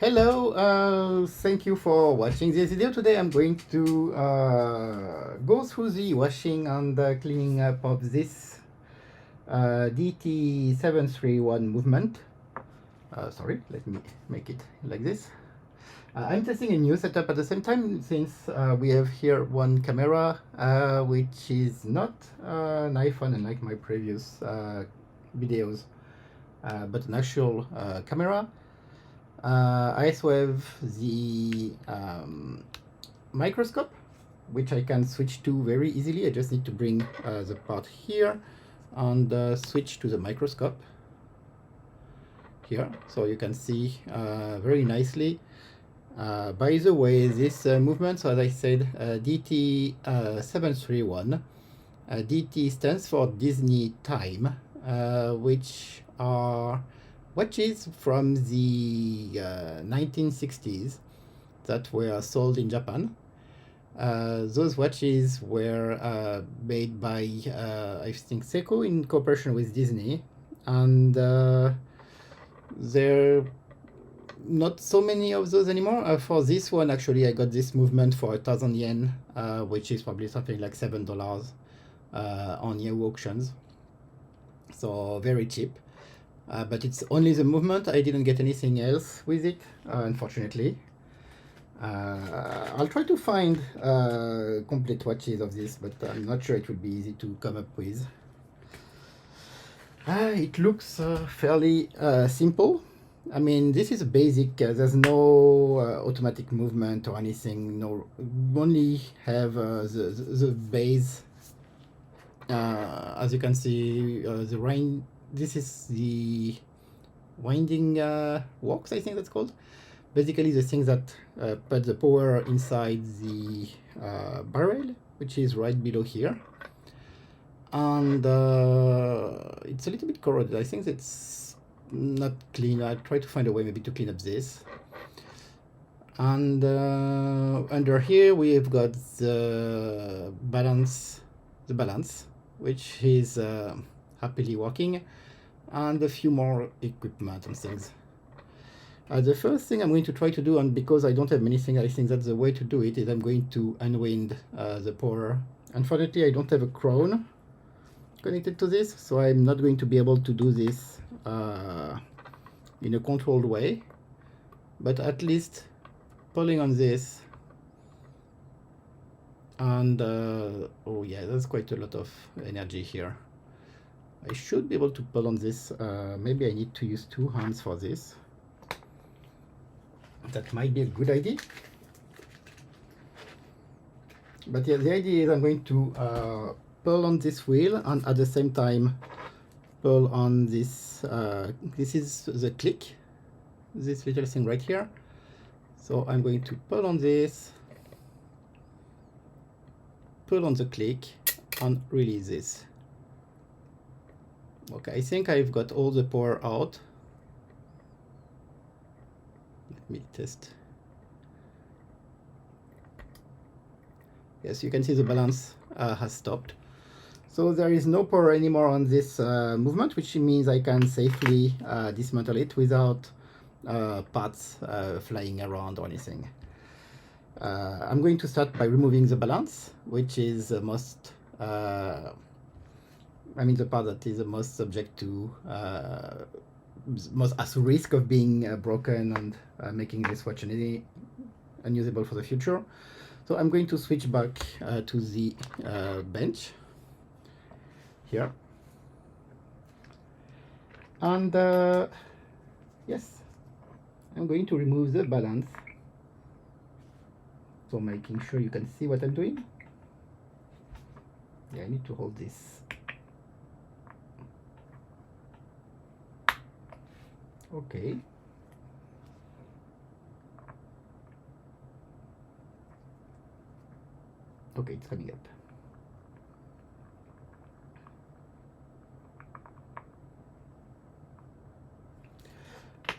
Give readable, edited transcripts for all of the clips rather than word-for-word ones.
Hello, thank you for watching this video. Today I'm going to go through the washing and cleaning up of this DT731 movement. Sorry, let me make it like this. I'm testing a new setup at the same time since we have here one camera which is not an iPhone unlike my previous videos, but an actual camera. I also have the microscope, which I can switch to very easily. I just need to bring the part here and switch to the microscope here, so you can see very nicely. By the way, this movement, so as I said, DT731, DT stands for Disney Time, which are watches from the 1960s that were sold in Japan. Those watches were made by, I think, Seiko in cooperation with Disney, and there are not so many of those anymore. For this one, actually, I got this movement for 1,000 yen, which is probably something like $7 on Yahoo auctions. So very cheap. But it's only the movement. I didn't get anything else with it, unfortunately. I'll try to find complete watches of this, but I'm not sure it will be easy to come up with. It looks fairly simple. I mean, this is basic. There's no automatic movement or anything. No, you only have the base. As you can see, the rain. This is the winding works, I think that's called. Basically, the things that put the power inside the barrel, which is right below here. And it's a little bit corroded. I think it's not clean. I'll try to find a way maybe to clean up this. And under here we've got the balance, which is happily working, and a few more equipment and things. The first thing I'm going to try to do, and because I don't have many things, I think that's the way to do it, is I'm going to unwind the power. Unfortunately, I don't have a crown connected to this, so I'm not going to be able to do this in a controlled way, but at least pulling on this, and oh yeah, that's quite a lot of energy here. I should be able to pull on this. Maybe I need to use two hands for this. That might be a good idea. But yeah, the idea is I'm going to pull on this wheel and at the same time pull on this. This is the click, this little thing right here. So I'm going to pull on this, pull on the click, and release this. Okay, I think I've got all the power out. Let me test. Yes, you can see the balance has stopped. So there is no power anymore on this movement, which means I can safely dismantle it without parts flying around or anything. I'm going to start by removing the balance, which is the most, the part that is the most subject to, most at risk of being broken and making this watch unusable for the future. So I'm going to switch back to the bench here. And yes, I'm going to remove the balance. So making sure you can see what I'm doing. Yeah, I need to hold this. Okay. Okay, it's coming up.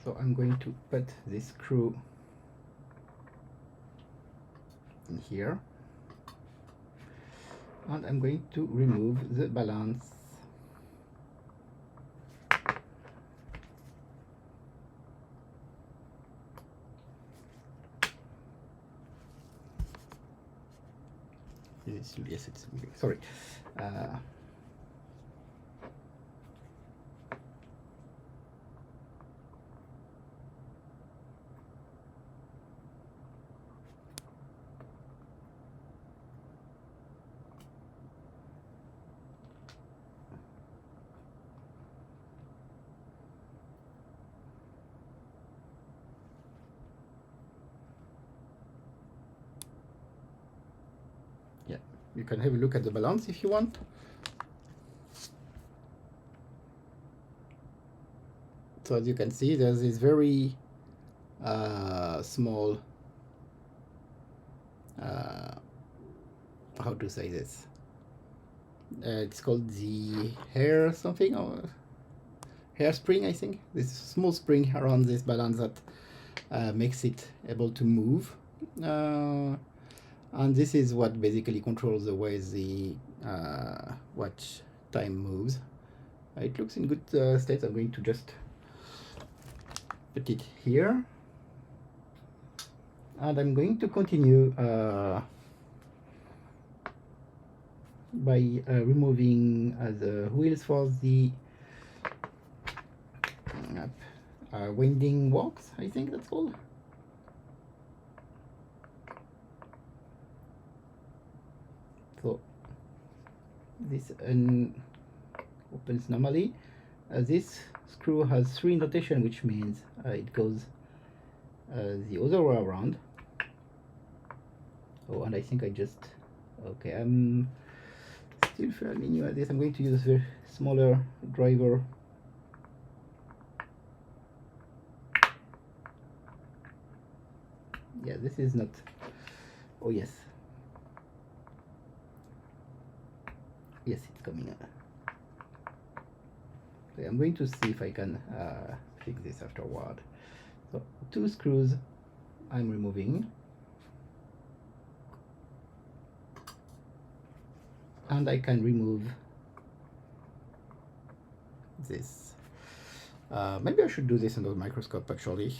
So I'm going to put this screw in here, and I'm going to remove the balance. Yes, it's moving. Sorry. Yeah, you can have a look at the balance if you want. So as you can see, there's this very small, how to say this? It's called the hair something, or hairspring, I think. This small spring around this balance that makes it able to move. And this is what basically controls the way the watch time moves. It looks in good state. I'm going to just put it here. And I'm going to continue by removing the wheels for the winding walks, I think that's called. So this opens normally. This screw has 3 notation, which means it goes the other way around. Oh, and I think I just, okay, I'm still fairly new at this. I'm going to use a smaller driver. Yeah, this is not, oh yes. Yes, it's coming out. Okay, I'm going to see if I can fix this afterward. So 2 screws I'm removing. And I can remove this. Maybe I should do this under the microscope actually.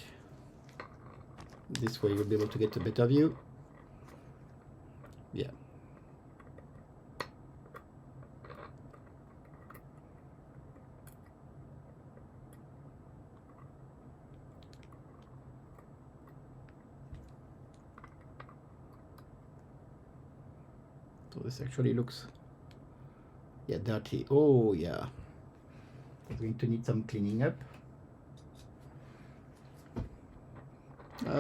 This way you'll be able to get a better view. Yeah. So this actually looks, yeah, dirty. Oh yeah. It's going to need some cleaning up.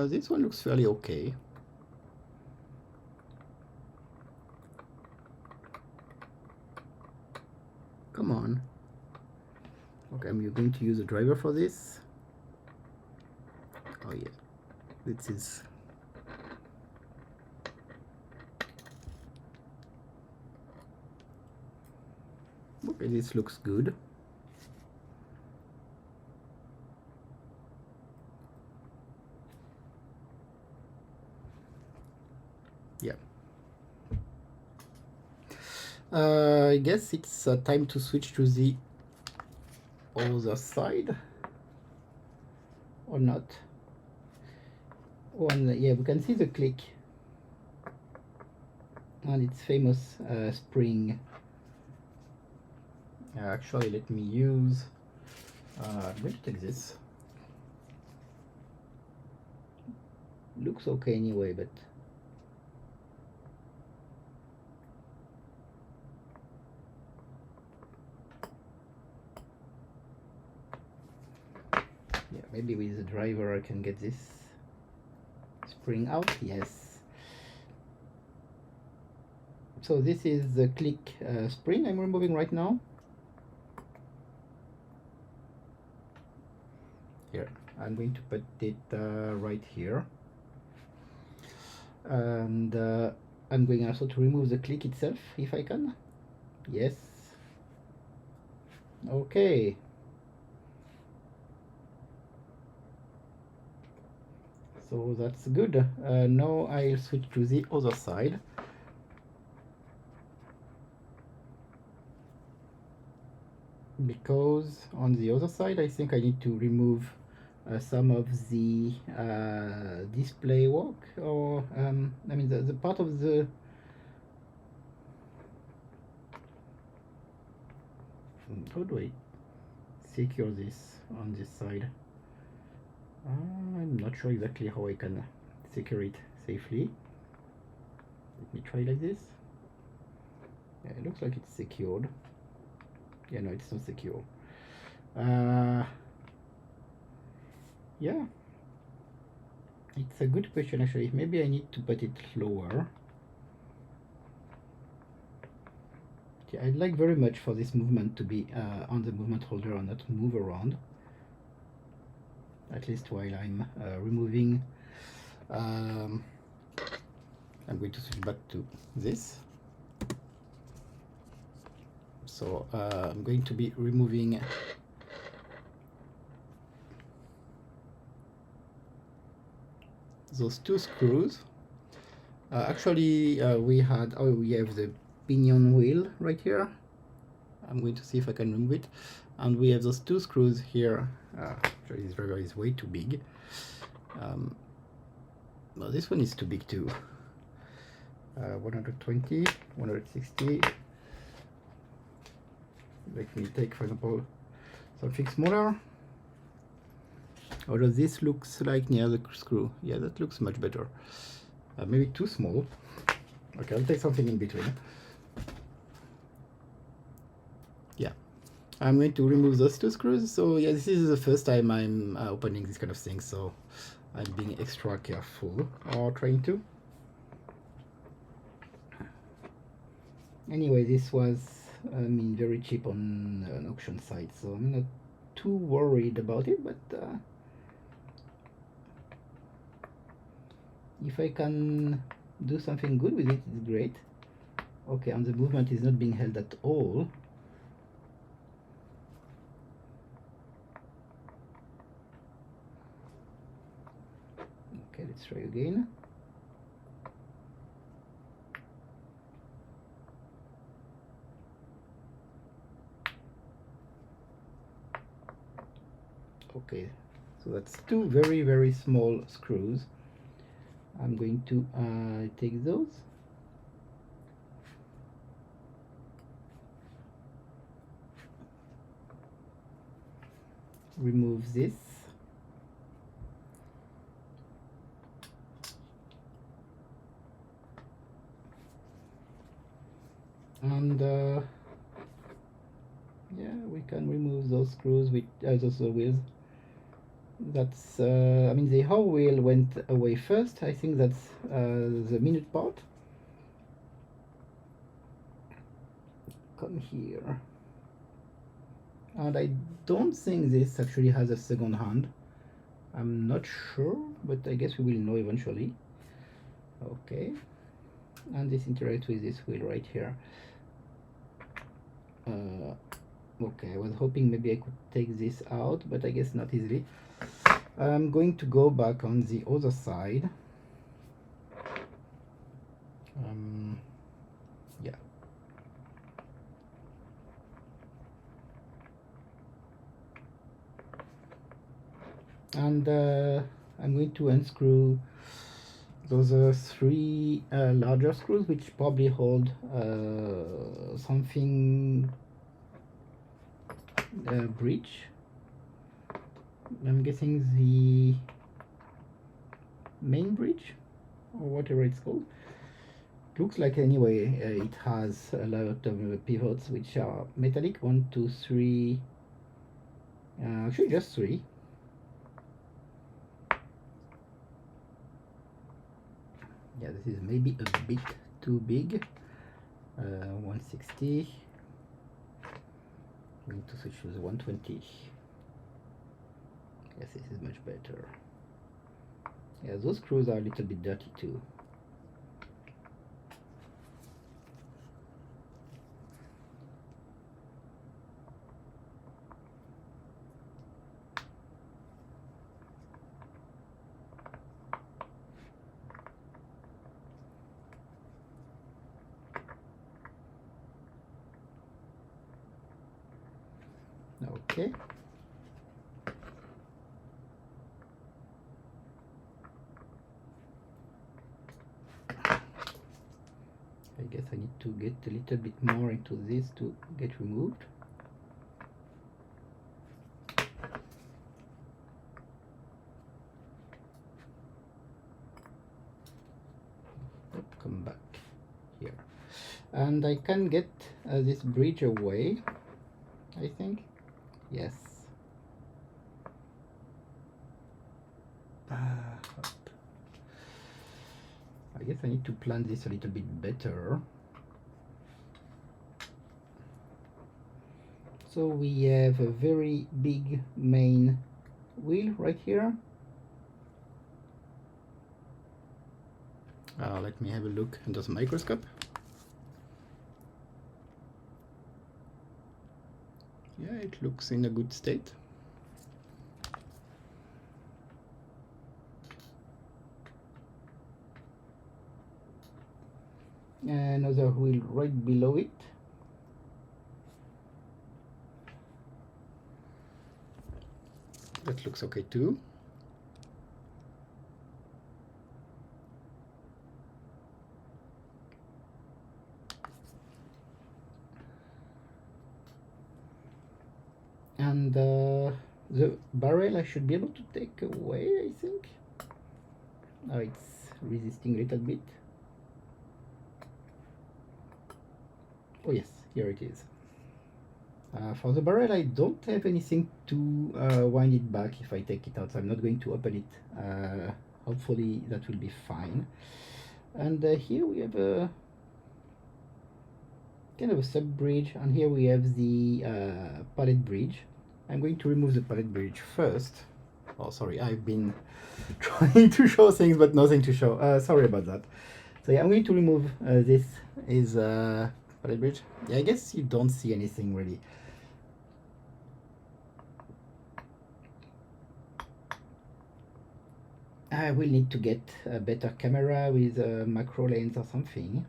This one looks fairly okay. Come on. Okay, I'm going to use a driver for this. Oh yeah, this is. Okay, this looks good. Yeah. I guess it's time to switch to the other side, or not. Oh, and yeah, we can see the click and its famous spring. Actually, let me use, I'm going to take this. Looks okay anyway, but yeah, maybe with the driver I can get this spring out. Yes. So this is the click spring I'm removing right now. Here, I'm going to put it right here. And I'm going also to remove the click itself, if I can. Yes. Okay. So that's good. Now I'll switch to the other side. Because on the other side, I think I need to remove some of the display work, or I mean the part of the How do I secure this on this side? I'm not sure exactly how I can secure it safely. Let me try like this. Yeah, it looks like it's secured. Yeah, no, it's not secure. Yeah, it's a good question actually. Maybe I need to put it lower. Yeah, I'd like very much for this movement to be on the movement holder and not move around. At least while I'm removing. I'm going to switch back to this. So I'm going to be removing those two screws. Actually, we have the pinion wheel right here. I'm going to see if I can remove it. And we have those two screws here. Actually, this driver is way too big. Well, this one is too big too. 120, 160. Let me take, for example, something smaller. Although this looks like near the screw. Yeah, that looks much better. Maybe too small. Okay, I'll take something in between. Yeah, I'm going to remove those two screws. So yeah, this is the first time I'm opening this kind of thing, so I'm being extra careful, or trying to. Anyway, this was, I mean, very cheap on an auction site, so I'm not too worried about it, but if I can do something good with it, it's great. Okay, and the movement is not being held at all. Okay, let's try again. Okay, so that's two very, very small screws. I'm going to take those. Remove this. And yeah, we can remove those screws with those wheels. That's I mean, the whole wheel went away first. I think that's the minute part. Come here. And I don't think this actually has a second hand. I'm not sure, but I guess we will know eventually. Okay, and this interacts with this wheel right here. Okay, I was hoping maybe I could take this out, but I guess not easily. I'm going to go back on the other side. Yeah. And I'm going to unscrew those three larger screws, which probably hold something bridge. I'm guessing the main bridge, or whatever it's called. Looks like anyway it has a lot of pivots which are metallic. 1, 2, 3. Actually, just 3. Yeah, this is maybe a bit too big. 160. I'm going to switch to the 120. Yes, this is much better. Yeah, those screws are a little bit dirty too. Okay. I guess I need to get a little bit more into this to get removed. come back here, and I can get this bridge away, I think. Yes. I guess I need to plan this a little bit better. So we have a very big main wheel right here. Let me have a look under the microscope. Yeah, it looks in a good state. Another wheel right below it. That looks okay too. And the barrel I should be able to take away, I think. Oh, it's resisting a little bit. Oh yes, here it is. For the barrel, I don't have anything to wind it back if I take it out, so I'm not going to open it. Hopefully that will be fine. And here we have a kind of a sub bridge, and here we have the pallet bridge. I'm going to remove the pallet bridge first. Oh, sorry, I've been trying to show things but nothing to show. Sorry about that. So yeah, I'm going to remove this is pallet bridge. Yeah, I guess you don't see anything really. I will need to get a better camera with a macro lens or something.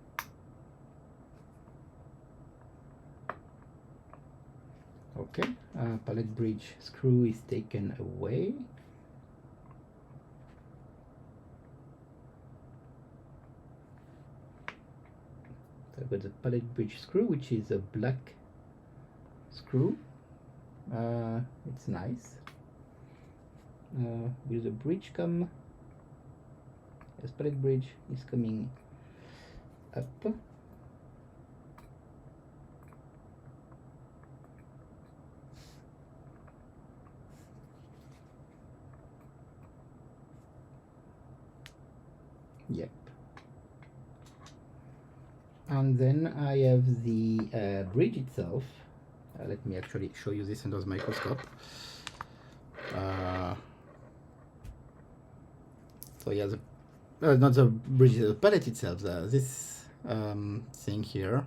Okay, pallet bridge screw is taken away. So I've got the pallet bridge screw, which is a black screw. It's nice. Will the bridge come? Yes, pallet bridge is coming up. Yep. And then I have the bridge itself. Let me actually show you this under the microscope. So yeah, not the bridge, the pallet itself. This thing here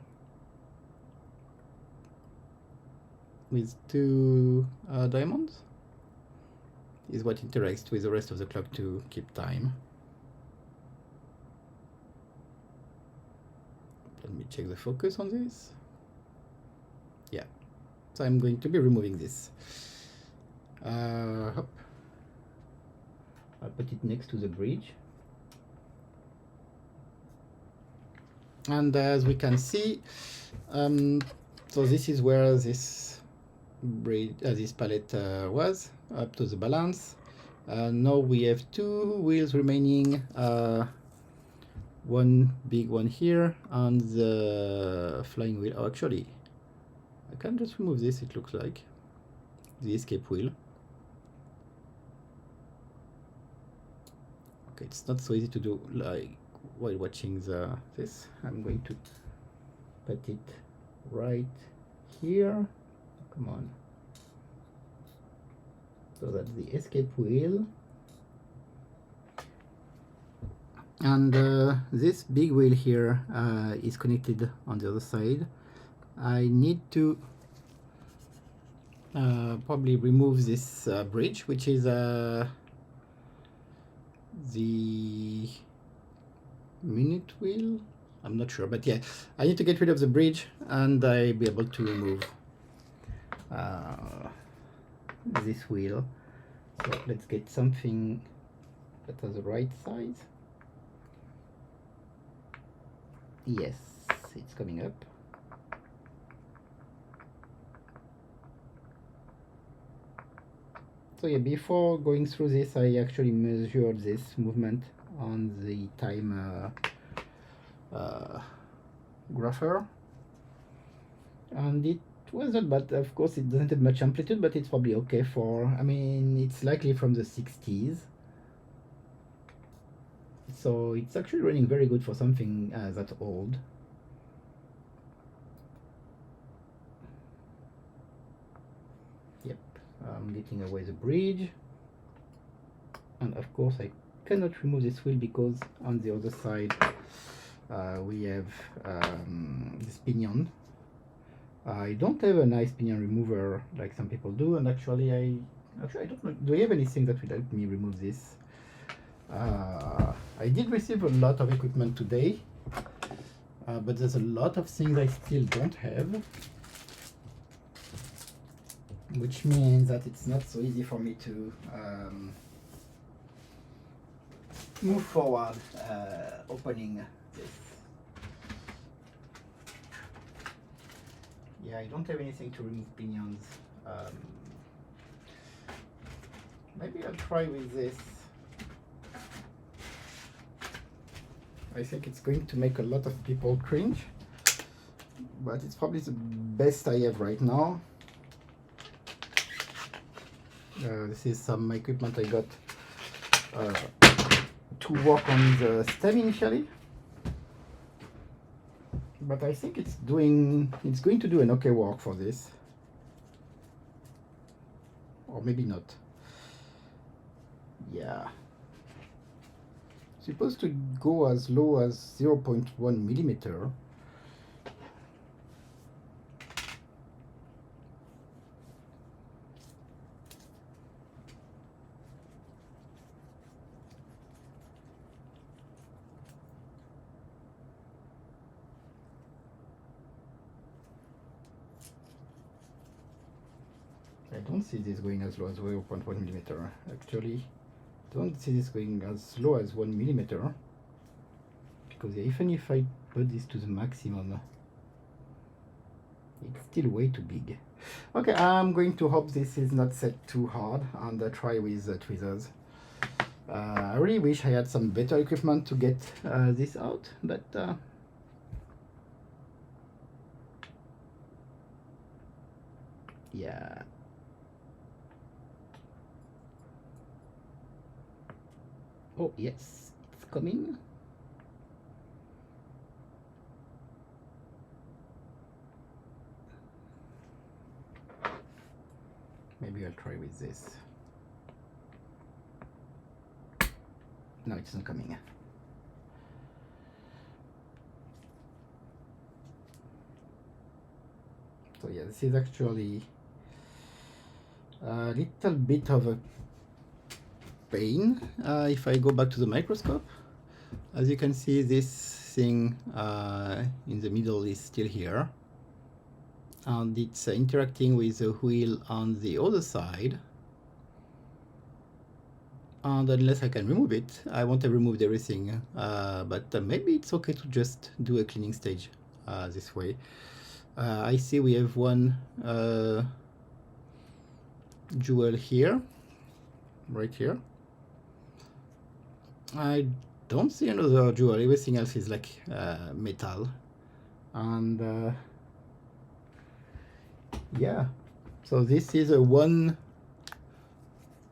with two diamonds is what interacts with the rest of the clock to keep time. Let me check the focus on this. Yeah, so I'm going to be removing this. Hop. I'll put it next to the bridge. And as we can see, so this is where this bridge, this pallet was, up to the balance. Now we have two wheels remaining, one big one here, and the flying wheel. Oh, actually, I can just remove this, it looks like. The escape wheel. Okay, it's not so easy to do like while watching this. I'm going to put it right here. Come on. So that's the escape wheel. And this big wheel here is connected on the other side. I need to probably remove this bridge, which is the minute wheel. I'm not sure, but yeah, I need to get rid of the bridge and I'll be able to remove this wheel. So let's get something that has the right size. Yes, it's coming up. So yeah, before going through this, I actually measured this movement on the time grapher, and it was not bad. Of course, it doesn't have much amplitude, but it's probably okay for, I mean, it's likely from the 60s. So it's actually running very good for something that old. Yep, I'm getting away the bridge. And of course I cannot remove this wheel because on the other side we have this pinion. I don't have a nice pinion remover like some people do, and actually I don't know, do I have anything that will help me remove this? I did receive a lot of equipment today, but there's a lot of things I still don't have, which means that it's not so easy for me to move forward opening this. Yeah, I don't have anything to remove pinions. Maybe I'll try with this. I think it's going to make a lot of people cringe, but it's probably the best I have right now. This is some equipment I got to work on the stem initially, but I think it's going to do an okay work for this, or maybe not. Yeah, supposed to go as low as 0.1 millimeter. I don't see this going as low as 0.1 millimeter. Actually, don't see this going as low as 1 millimeter, because even if I put this to the maximum, it's still way too big. Okay, I'm going to hope this is not set too hard and try with tweezers. I really wish I had some better equipment to get this out, but yeah. Oh yes, it's coming. Maybe I'll try with this. No, it's not coming. So yeah, this is actually a little bit of a pain. If I go back to the microscope, as you can see, this thing in the middle is still here, and it's interacting with the wheel on the other side. And unless I can remove it, I won't have removed everything, but maybe it's okay to just do a cleaning stage this way. I see we have one jewel here, right here. I don't see another jewel. Everything else is like metal, and yeah, so this is a one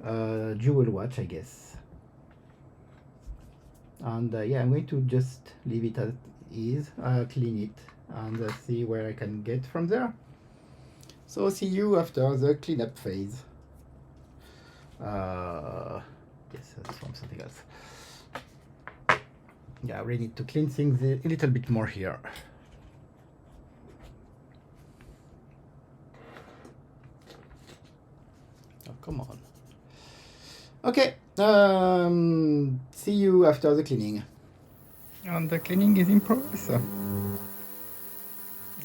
jewel watch, I guess. And yeah, I'm going to just leave it as is, clean it, and see where I can get from there. So see you after the cleanup phase. Yes, that's from something else. Yeah, I really need to clean things a little bit more here. Oh, come on. Okay, see you after the cleaning. And the cleaning is in progress.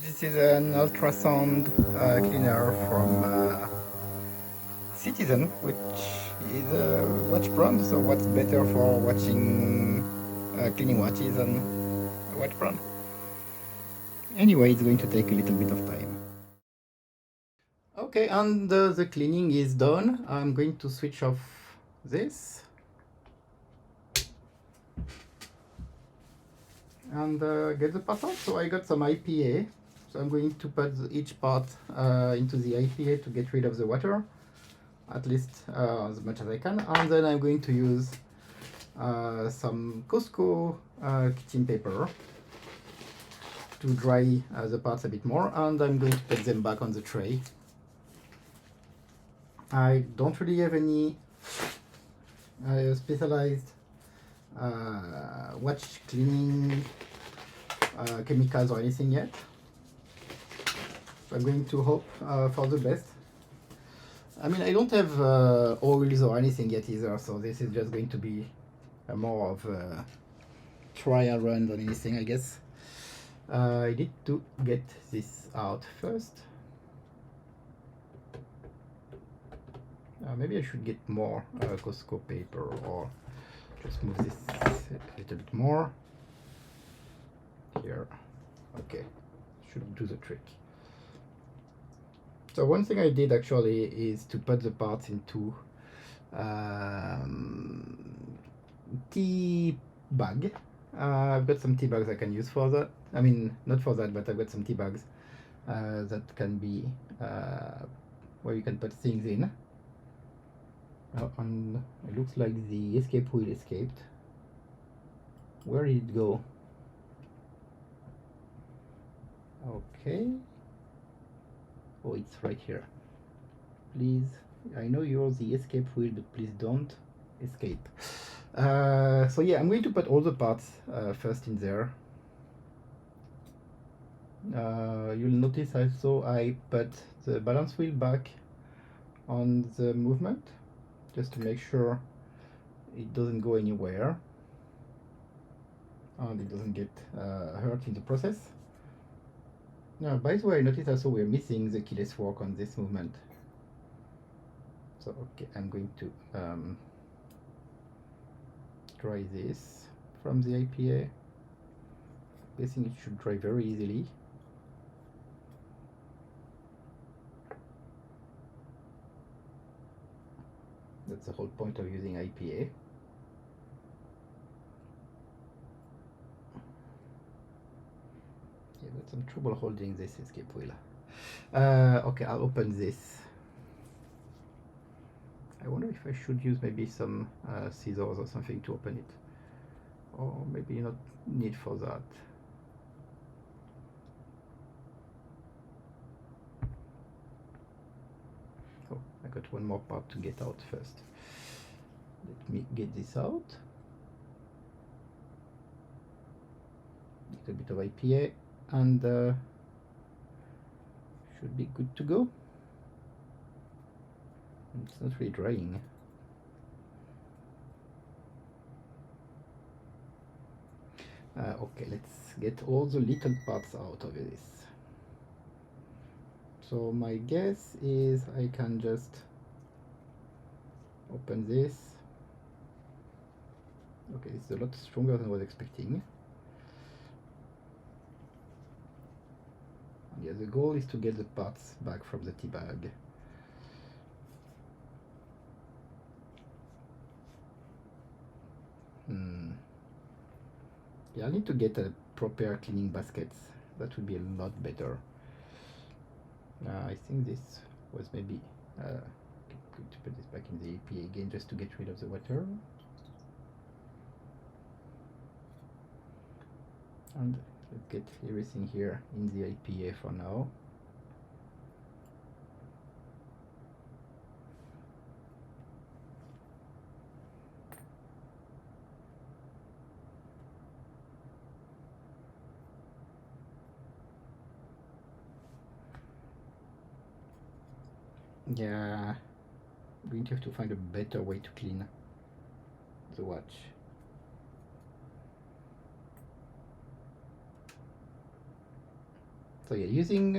This is an ultrasound cleaner from Citizen, which is a watch brand. So what's better for watching cleaning watches than a watch brand? Anyway, it's going to take a little bit of time. Okay, and the cleaning is done. I'm going to switch off this. and get the part out. So I got some IPA. So I'm going to put each part into the IPA to get rid of the water, at least as much as I can. And then I'm going to use some Costco kitchen paper to dry the parts a bit more, and I'm going to put them back on the tray. I don't really have any specialized watch cleaning chemicals or anything yet. So I'm going to hope for the best. I mean, I don't have oils or anything yet either, so this is just going to be more of a trial run than anything, I guess. I need to get this out first. Maybe I should get more Costco paper, or just move this a little bit more here. Okay, should do the trick. So one thing I did actually is to put the parts into tea bag. I've got some tea bags I can use for that. I mean, not for that, but I've got some tea bags that can be where you can put things in. And it looks like the escape wheel escaped. Where did it go? Okay. Oh, it's right here. Please, I know you're the escape wheel, but please don't escape. So yeah, I'm going to put all the parts first in there. You'll notice also I put the balance wheel back on the movement, just to make sure it doesn't go anywhere and it doesn't get hurt in the process. Now, by the way, I noticed also we're missing the keyless fork on this movement. So, okay, I'm going to dry this from the IPA. Guessing it should dry very easily. That's the whole point of using IPA. Yeah, got some trouble holding this escape wheel. Okay, I'll open this. I wonder if I should use maybe some scissors or something to open it. Or maybe not need for that. Oh, I got one more part to get out first. Let me get this out. A little bit of IPA and should be good to go. It's not really drying. Okay, let's get all the little parts out of this. So my guess is I can just open this. Okay, it's a lot stronger than I was expecting. Yeah, the goal is to get the parts back from the tea bag. Yeah, I need to get a proper cleaning baskets. That would be a lot better. I think this was maybe good to put this back in the APA again, just to get rid of the water. And let's get everything here in the IPA for now. Yeah, I'm going to have to find a better way to clean the watch. So yeah, using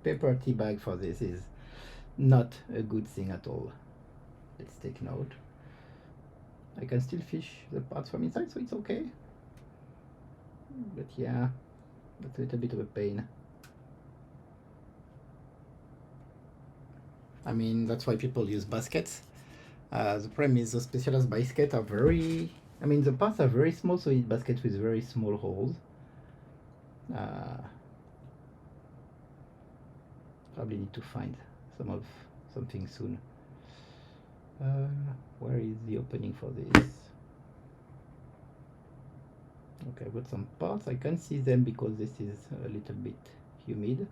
paper tea bag for this is not a good thing at all. Let's take note. I can still fish the parts from inside, so it's okay. But yeah, that's a little bit of a pain. I mean, that's why people use baskets. The problem is the specialized baskets are very I mean, the parts are very small, so it's baskets with very small holes. Probably need to find something soon. Where is the opening for this? Okay, I've got some parts. I can't see them because this is a little bit humid,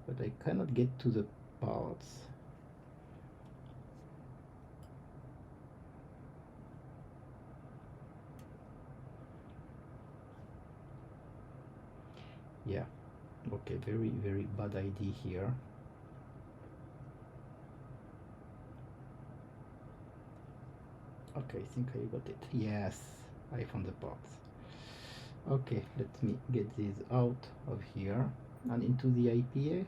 but I cannot get to the parts. Yeah, okay, very, very bad idea here. Okay, I think I got it. Yes, I found the parts. Okay, let me get these out of here and into the IPA.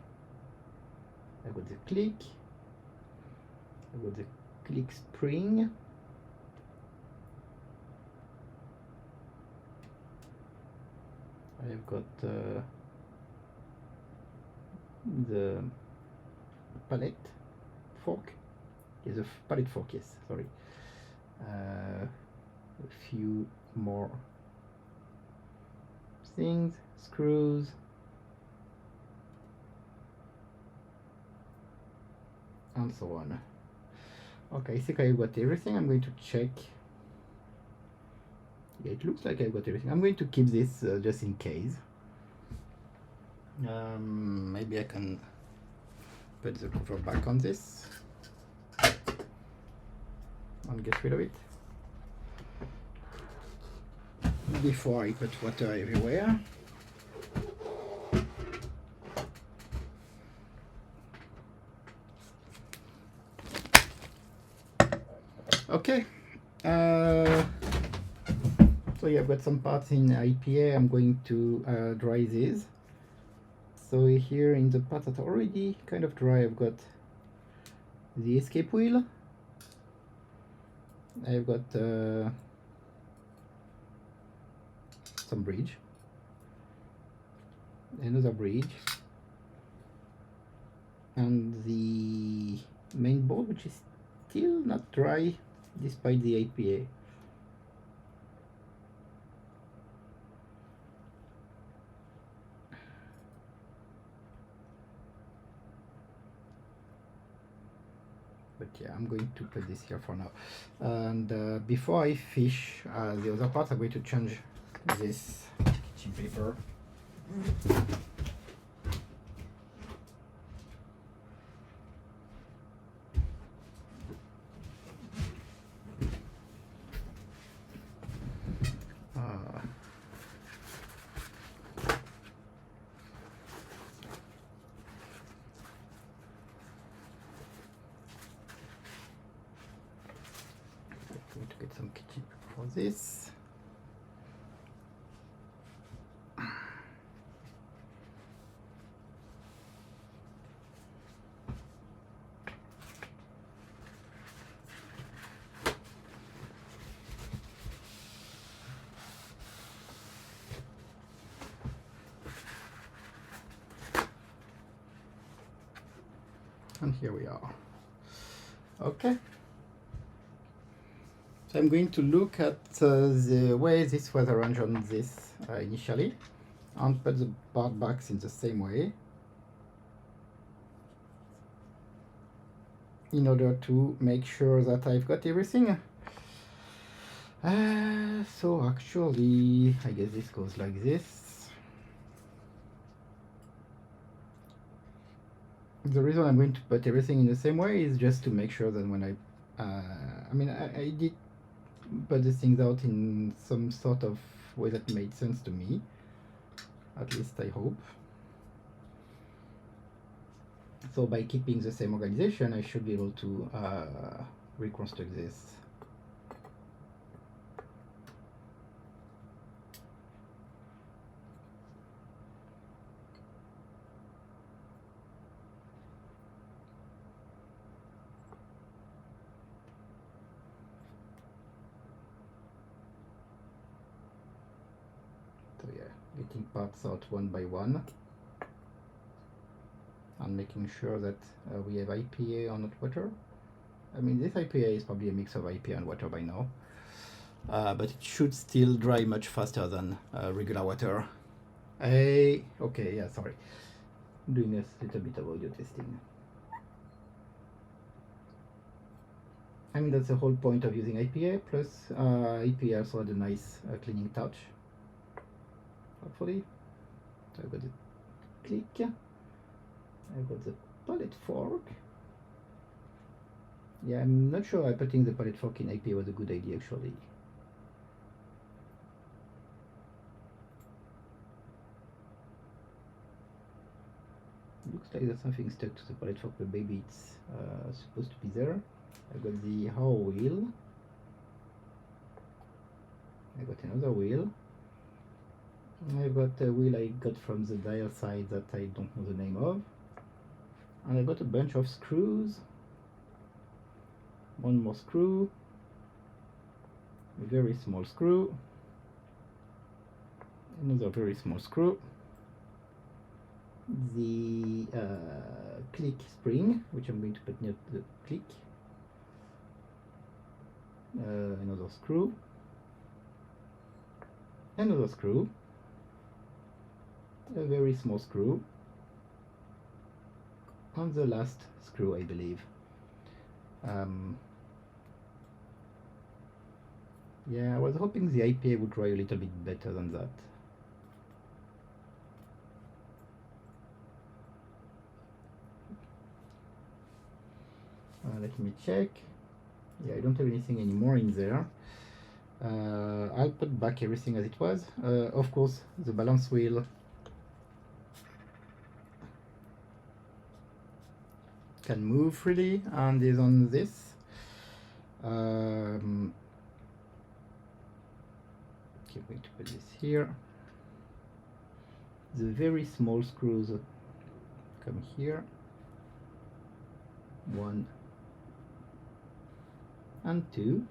I got the click. I got the click spring. I've got the palette fork. Is a palette fork, yes, sorry. A few more things, screws, and so on. Okay, I think I got everything. I'm going to check. Yeah, it looks like I got everything. I'm going to keep this just in case. Maybe I can put the cover back on this and get rid of it before I put water everywhere. Okay, so yeah, I've got some parts in IPA. I'm going to dry these. So here in the parts that are already kind of dry, I've got the escape wheel. I've got some bridge, another bridge, and the main board, which is still not dry despite the IPA. But yeah, I'm going to put this here for now. And before I fish the other part, I'm going to change this kitchen paper. Going to get some kitchen paper for this. And here we are. Okay. So I'm going to look at the way this was arranged on this initially, and put the part backs in the same way in order to make sure that I've got everything. So actually, I guess this goes like this. The reason I'm going to put everything in the same way is just to make sure that when I did put these things out in some sort of way that made sense to me, at least I hope. So by keeping the same organization, I should be able to reconstruct this. So yeah, getting parts out one by one and making sure that we have IPA on hot water. I mean, this IPA is probably a mix of IPA and water by now. but it should still dry much faster than regular water. Okay, yeah, sorry. I'm doing a little bit of audio testing. I mean, that's the whole point of using IPA, plus IPA also had a nice cleaning touch, hopefully. So I've got the click, I've got the palette fork. Yeah, I'm not sure putting the palette fork in IPA was a good idea, actually. Looks like there's something stuck to the palette fork, but maybe it's supposed to be there. I've got the hour wheel. I got another wheel. I've got a wheel I got from the dial side that I don't know the name of. And I got a bunch of screws. One more screw. A very small screw. Another very small screw. The click spring, which I'm going to put near the click. Another screw. Another screw. A very small screw. And the last screw, I believe. Yeah, I was hoping the IPA would dry a little bit better than that. Let me check. Yeah, I don't have anything anymore in there. I'll put back everything as it was. Of course, the balance wheel can move freely and is on this. I'm going to put this here. The very small screws come here. 1 and 2.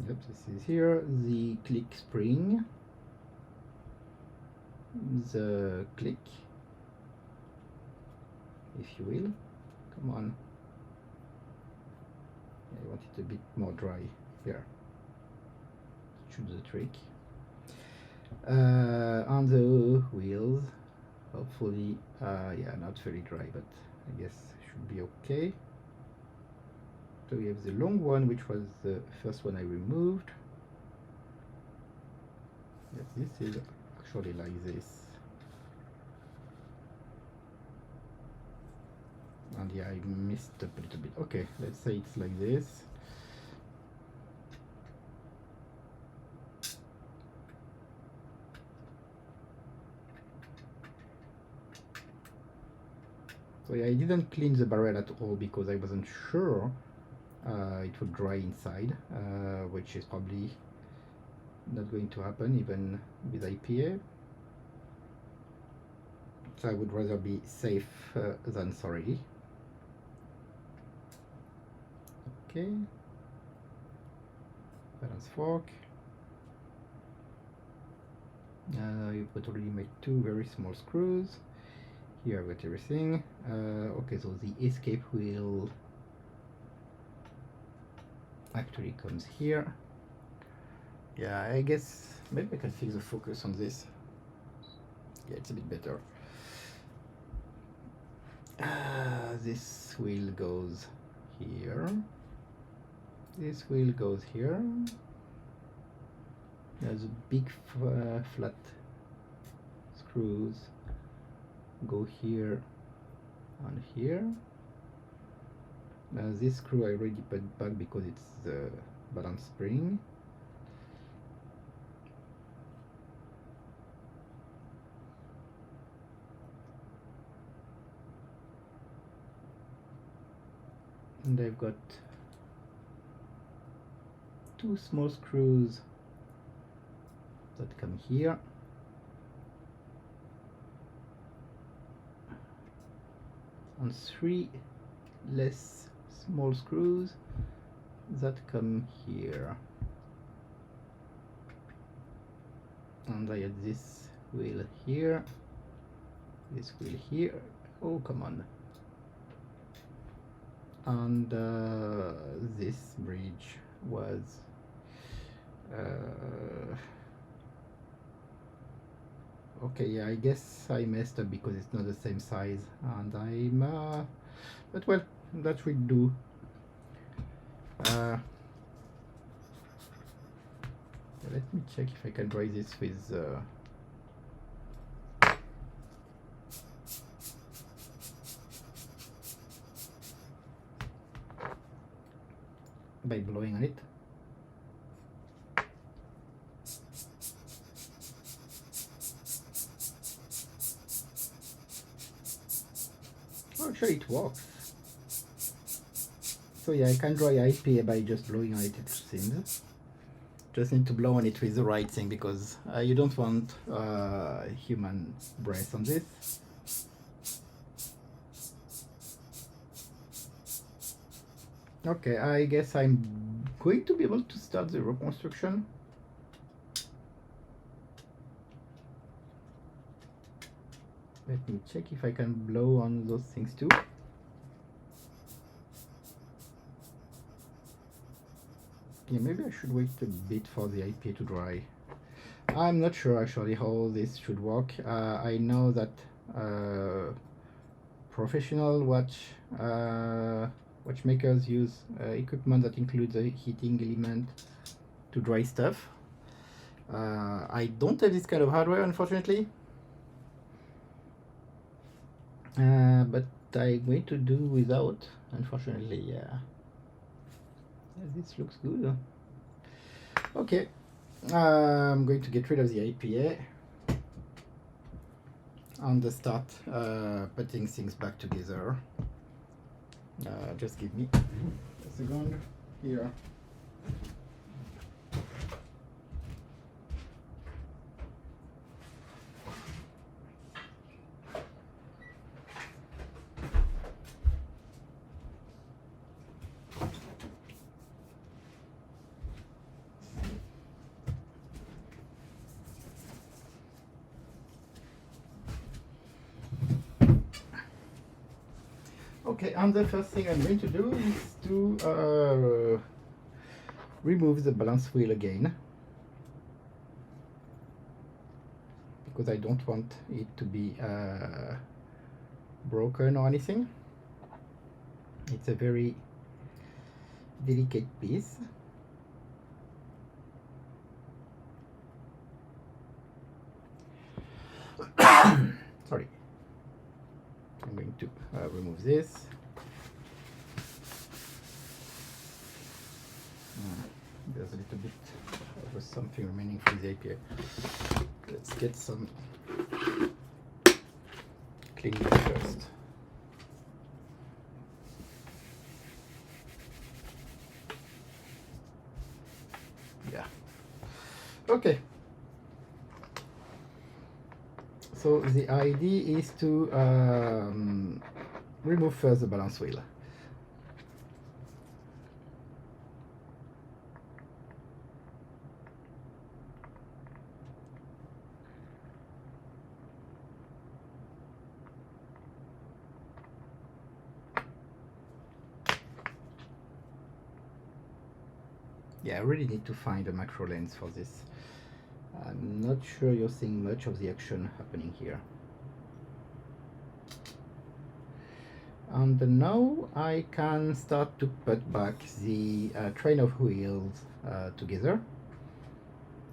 Yep, this is here. The click spring. The click, if you will. Come on. I want it a bit more dry here. Should do the trick. On the wheels, hopefully, yeah, not very dry, but I guess should be okay. So we have the long one, which was the first one I removed. Yes, this is actually like this. And yeah, I missed up a little bit. Okay, let's say it's like this. So yeah, I didn't clean the barrel at all because I wasn't sure it would dry inside, which is probably not going to happen even with IPA. So I would rather be safe than sorry. Okay. Balance fork. You've got already made 2 very small screws. Here I've got everything. Okay, so the escape wheel actually comes here. Yeah, I guess maybe I can fix the focus on this. Yeah, it's a bit better. This wheel goes here. This wheel goes here. There's big flat screws go here and here. This screw I already put back because it's the balance spring. And I've got 2 small screws that come here. And 3 less small screws that come here. And I had this wheel here, this wheel here. Oh, come on. And this bridge was okay, yeah, I guess I messed up because it's not the same size, and I'm but well, that will do. Let me check if I can dry this with by blowing on it. Oh, actually it works. So yeah, I can dry IPA by just blowing on it, it seems. Just need to blow on it with the right thing, because you don't want human breath on this. Okay, I guess I'm going to be able to start the reconstruction. Let me check if I can blow on those things too. Yeah, maybe I should wait a bit for the IPA to dry. I'm not sure actually how this should work. I know that professional watchmakers use equipment that includes a heating element to dry stuff. I don't have this kind of hardware, unfortunately, but I'm going to do without, unfortunately. Yeah, this looks good. Okay, I'm going to get rid of the IPA and start putting things back together. Just give me a second here. Okay, and the first thing I'm going to do is to remove the balance wheel again, because I don't want it to be broken or anything. It's a very delicate piece. Sorry. I'm going to remove this. There's a little bit of something remaining from the IPA. Let's get some cleaning first. Yeah. Okay. So the idea is to remove first the balance wheel. Yeah, I really need to find a macro lens for this. I'm not sure you're seeing much of the action happening here. And now I can start to put back the train of wheels together,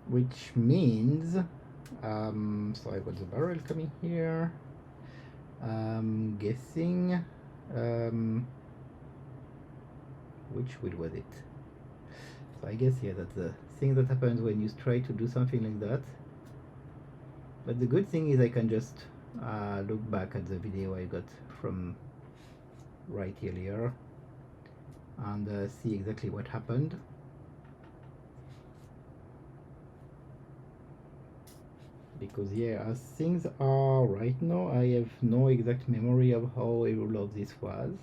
which means so I got the barrel coming here. I'm guessing which wheel was it? So I guess, yeah, that's the thing that happens when you try to do something like that. But the good thing is I can just look back at the video I got from right earlier and see exactly what happened. Because yeah, as things are right now, I have no exact memory of how all of this was.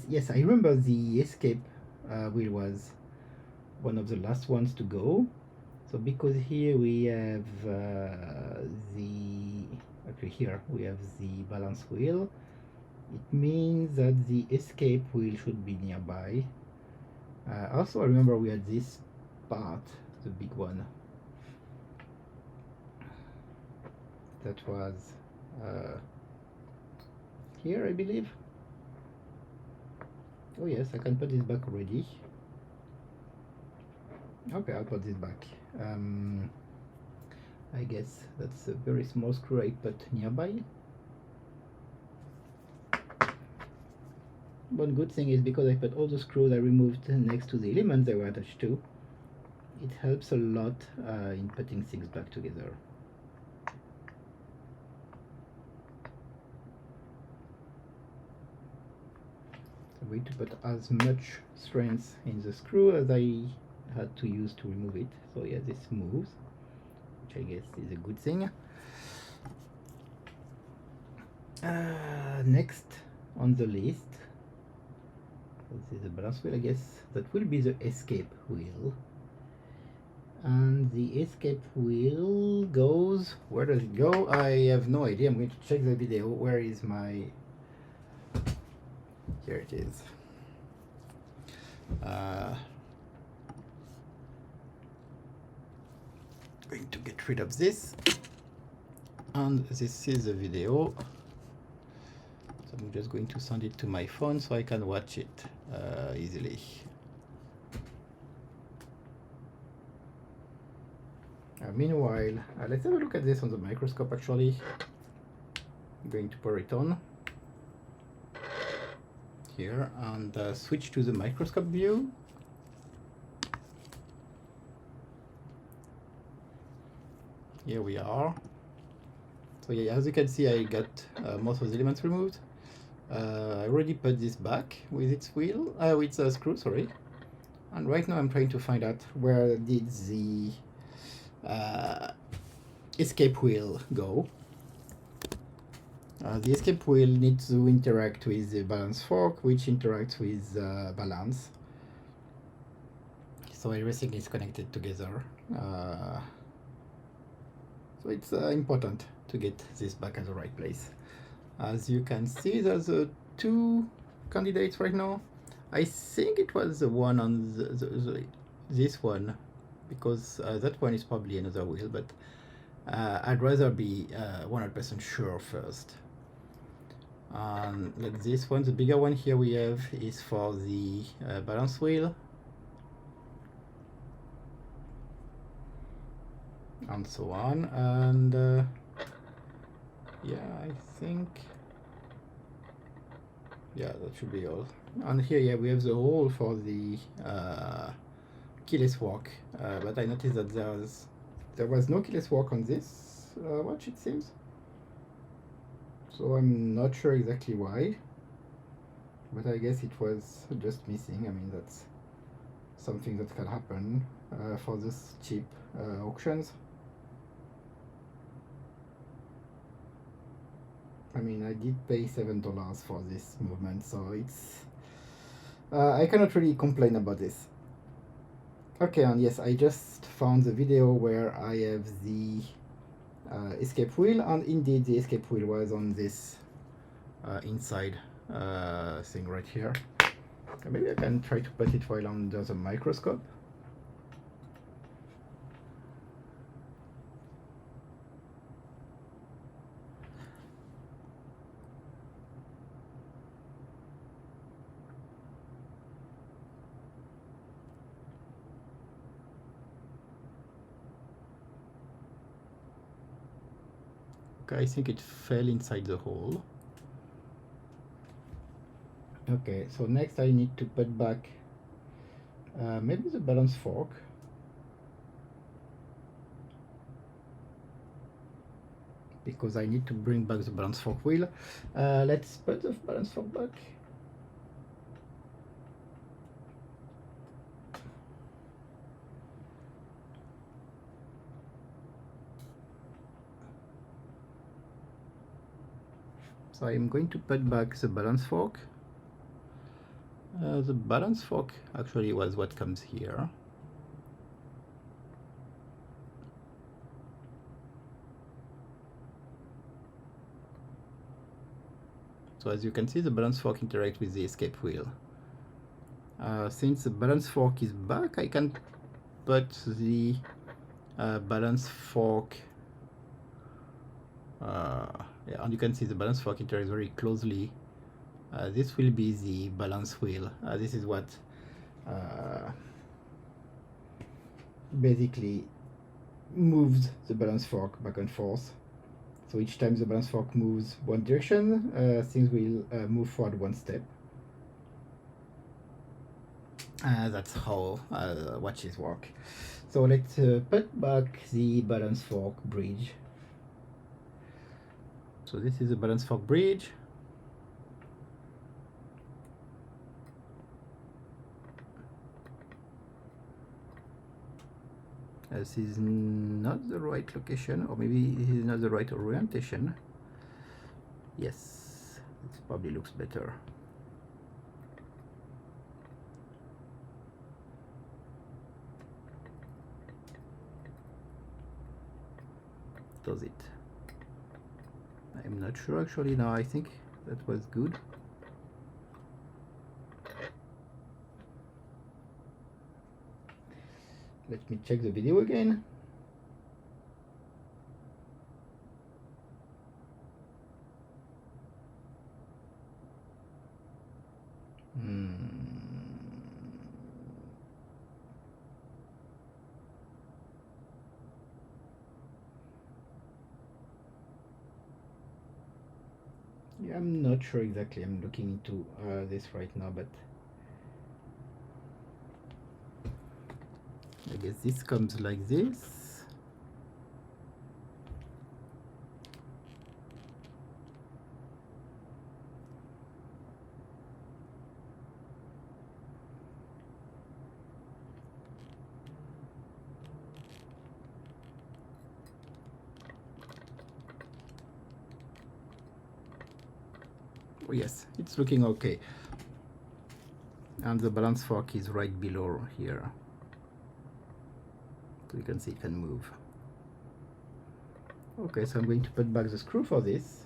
Yes, I remember the escape wheel was one of the last ones to go. So because here we have actually here we have the balance wheel, it means that the escape wheel should be nearby. Also, I remember we had this part, the big one, that was here, I believe. Oh yes, I can put this back already. Okay, I'll put this back. I guess that's a very small screw I put nearby. One good thing is because I put all the screws I removed next to the elements they were attached to, it helps a lot in putting things back together. I'm going to put as much strength in the screw as I had to use to remove it. So yeah, this moves, which I guess is a good thing. Next on the list, this is the balance wheel, I guess that will be the escape wheel. And the escape wheel goes, where does it go? I have no idea. I'm going to check the video. Where is my, here it is. Going to get rid of this, and this is the video. So I'm just going to send it to my phone so I can watch it easily. Meanwhile, let's have a look at this on the microscope actually. I'm going to pour it on here and switch to the microscope view. Here we are. So yeah, as you can see, I got most of the elements removed. I already put this back with its wheel, with the screw, sorry. And right now I'm trying to find out where did the escape wheel go. The escape wheel needs to interact with the balance fork, which interacts with balance. So everything is connected together. So it's important to get this back at the right place. As you can see, there's two candidates right now. I think it was the one on this one, because that one is probably another wheel, but I'd rather be 100% sure first. Like this one, the bigger one here we have is for the balance wheel. And so on, and yeah, I think, yeah, that should be all. And here, yeah, we have the hole for the keyless walk, but I noticed that there was no keyless walk on this watch, it seems. So I'm not sure exactly why, but I guess it was just missing. I mean, that's something that can happen for this cheap auctions. I mean, I did pay $7 for this movement, so it's I cannot really complain about this. Okay, and yes, I just found the video where I have the escape wheel, and indeed the escape wheel was on this inside thing right here. Maybe I can try to put it while under the microscope. Okay, I think it fell inside the hole. Okay, so next I need to put back maybe the balance fork. Because I need to bring back the balance fork wheel. Let's put the balance fork back. So I'm going to put back the balance fork. The balance fork actually was what comes here. So as you can see, the balance fork interacts with the escape wheel. Since the balance fork is back, I can put the balance fork, yeah, and you can see the balance fork interacts very closely. This will be the balance wheel. This is what basically moves the balance fork back and forth. So each time the balance fork moves one direction, things will move forward one step. That's how watches work. So let's put back the balance fork bridge. So this is the balance fork bridge. This is not the right location, or maybe this is not the right orientation. Yes, it probably looks better. Does it? I'm not sure actually. No, I think that was good. Let me check the video again. Yeah, I'm not sure exactly. I'm looking into this right now, but I guess this comes like this. Oh, yes, it's looking okay. And the balance fork is right below here. So you can see it can move. Okay, so I'm going to put back the screw for this.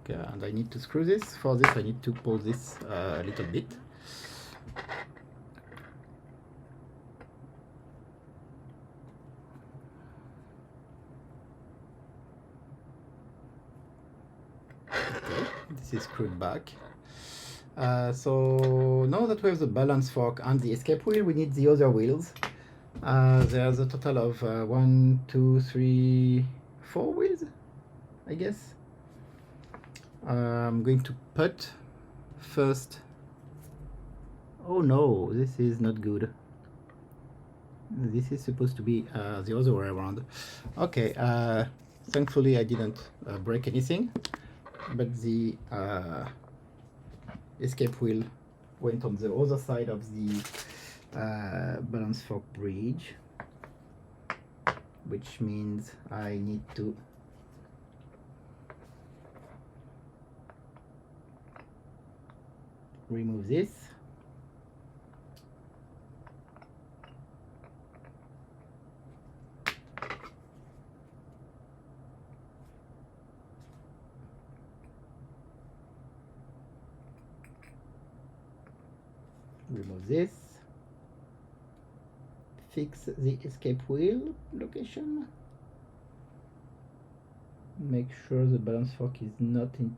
Okay, and I need to screw this. For this, I need to pull this a little bit. Okay, this is screwed back. So now that we have the balance fork and the escape wheel, we need the other wheels. There's a total of 1, 2, 3, 4 wheels, I guess. I'm going to put first. Oh no, this is not good. This is supposed to be the other way around. Okay, thankfully I didn't break anything, but the escape wheel went on the other side of the balance fork bridge, which means I need to remove this. Remove this. Fix the escape wheel location. Make sure the balance fork is not in.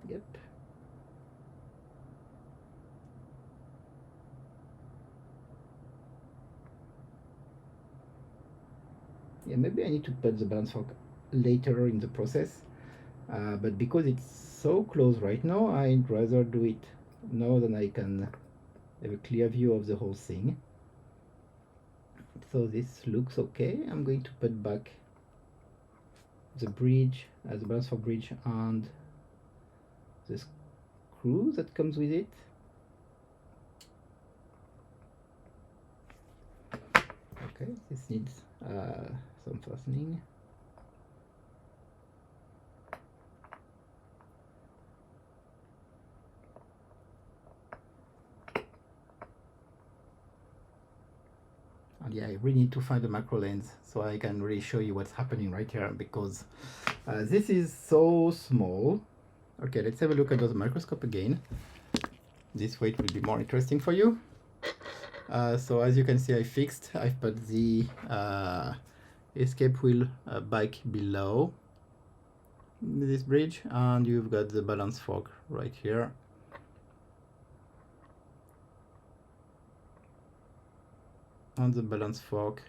Yep. Yeah, maybe I need to put the balance fork later in the process, but because it's so close right now, I'd rather do it now than I can have a clear view of the whole thing. So this looks okay. I'm going to put back the bridge, the balance fork bridge, and the screw that comes with it. Okay, this needs some fastening. And yeah, I really need to find a macro lens so I can really show you what's happening right here, because this is so small. Okay, let's have a look at the microscope again. This way it will be more interesting for you. So as you can see, I've put the escape wheel back below this bridge, and you've got the balance fork right here. And the balance fork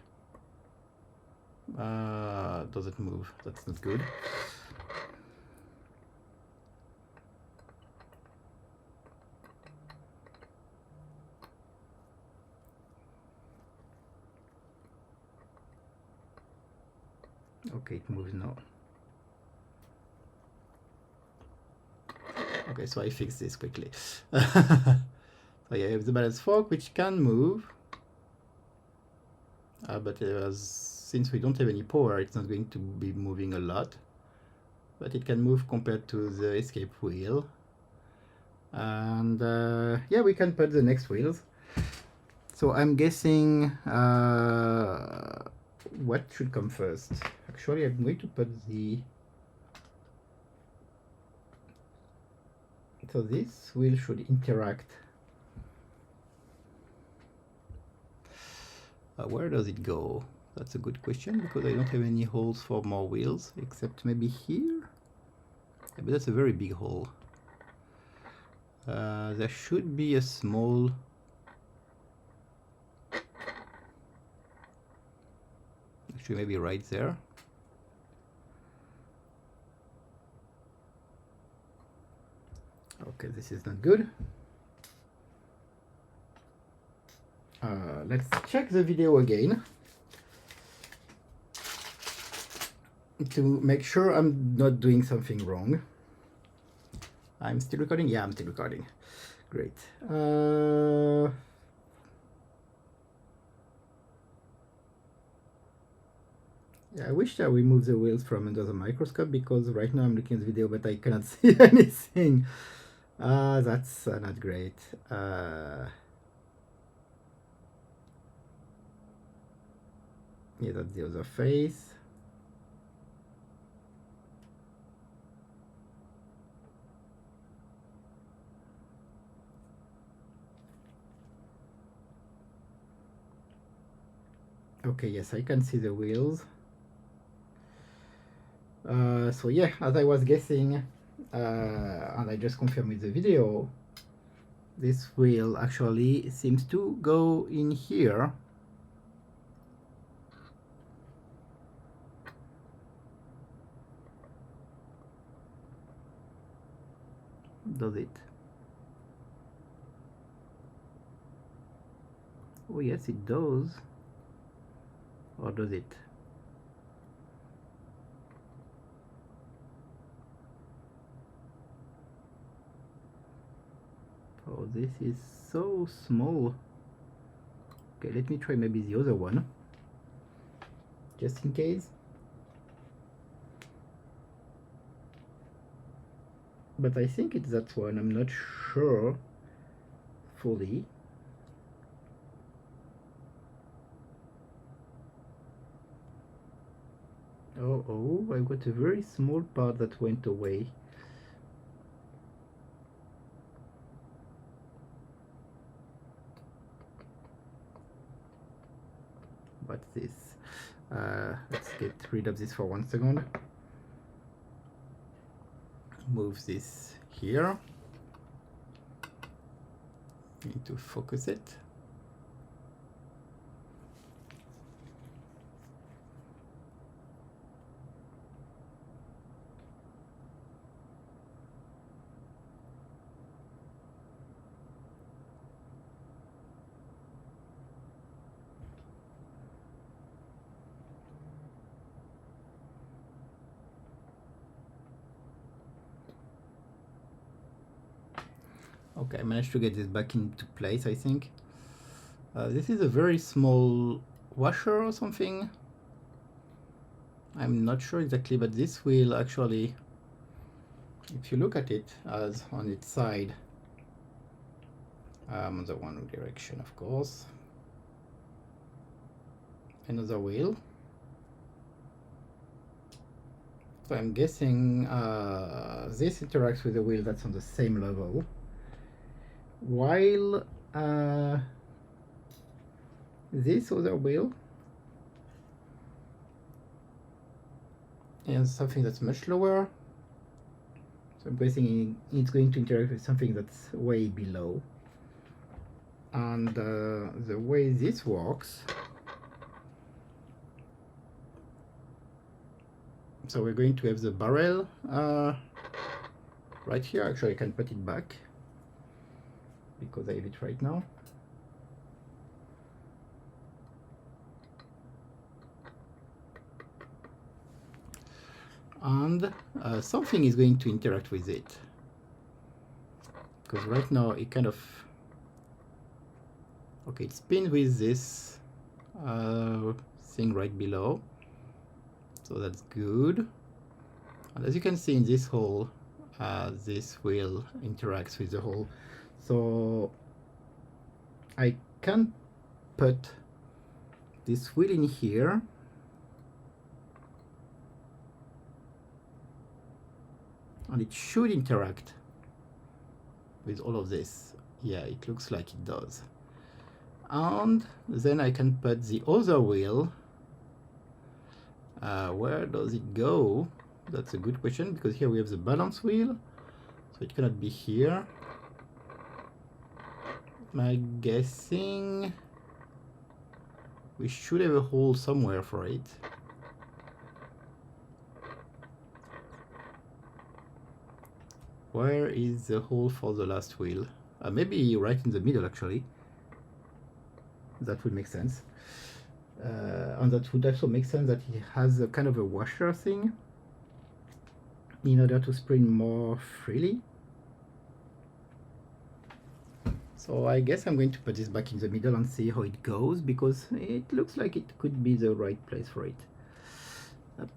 doesn't move. That's not good. Okay, it moves now. Okay, so I fixed this quickly. So yeah, I have the balance fork, which can move. But since we don't have any power, it's not going to be moving a lot. But it can move compared to the escape wheel. And yeah, we can put the next wheels. So I'm guessing what should come first. Actually, I'm going to put so this wheel should interact. Where does it go? That's a good question, because I don't have any holes for more wheels, except maybe here. Yeah, but that's a very big hole. There should be a small... Actually, maybe right there. Okay, this is not good. Let's check the video again to make sure I'm not doing something wrong. I'm still recording? Yeah, I'm still recording. Great. Yeah, I wish I removed the wheels from under the microscope, because right now I'm looking at the video but I cannot see anything. That's not great. Yeah, that's the other face. Okay, yes, I can see the wheels. So yeah, as I was guessing, and I just confirmed with the video, this wheel actually seems to go in here. Does it? Oh yes, it does. Or does it? Oh, this is so small. Okay, let me try maybe the other one, just in case. But I think it's that one, I'm not sure fully. Oh, I've got a very small part that went away. What's this? Let's get rid of this for 1 second. Move this here. Need to focus it. Okay, I managed to get this back into place, I think. This is a very small washer or something. I'm not sure exactly, but this wheel actually, if you look at it as on its side, on the one direction, of course. another wheel. So I'm guessing this interacts with the wheel that's on the same level, while this other wheel is something that's much lower. So I'm guessing it's going to interact with something that's way below. And the way this works, so we're going to have the barrel right here. Actually, I can put it back because I have it right now. And something is going to interact with it, because right now it kind of, okay, it spins with this thing right below, so that's good. And as you can see in this hole, this wheel interacts with the hole, so I can put this wheel in here, and it should interact with all of this. Yeah, it looks like it does. And then I can put the other wheel. Where does it go? That's a good question, because here we have the balance wheel, so it cannot be here. My guessing, we should have a hole somewhere for it. Where is the hole for the last wheel? Maybe right in the middle, actually. That would make sense. And that would also make sense that it has a kind of a washer thing in order to spin more freely. So I guess I'm going to put this back in the middle and see how it goes, because it looks like it could be the right place for it. Up.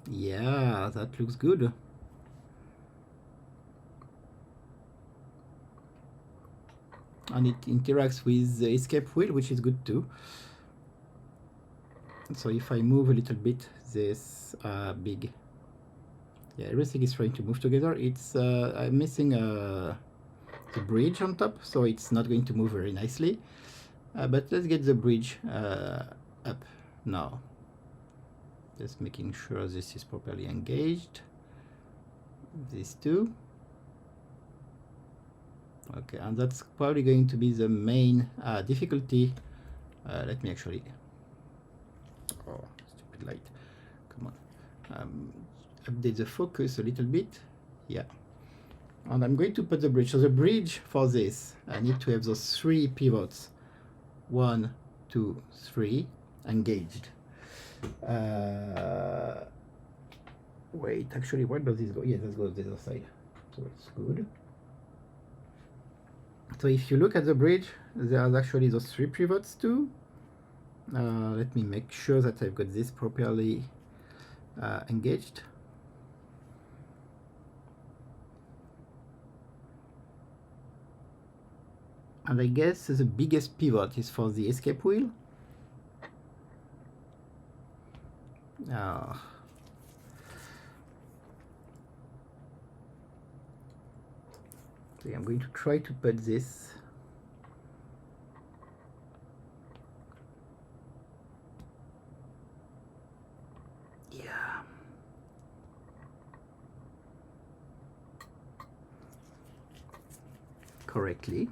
Yeah, that looks good. And it interacts with the escape wheel, which is good too. So if I move a little bit this big, yeah, everything is trying to move together. It's I'm missing the bridge on top, so it's not going to move very nicely. But let's get the bridge up now. Just making sure this is properly engaged. These two. Okay, and that's probably going to be the main difficulty. Let me actually, oh, stupid light, come on, update the focus a little bit. Yeah, and I'm going to put the bridge. So the bridge for this, I need to have those 3 pivots, 1, 2, 3, engaged. Wait, actually, where does this go? Yeah, this goes the other side, so it's good. So if you look at the bridge, there's actually those 3 pivots too. Let me make sure that I've got this properly engaged. And I guess the biggest pivot is for the escape wheel. So I'm going to try to put this correctly.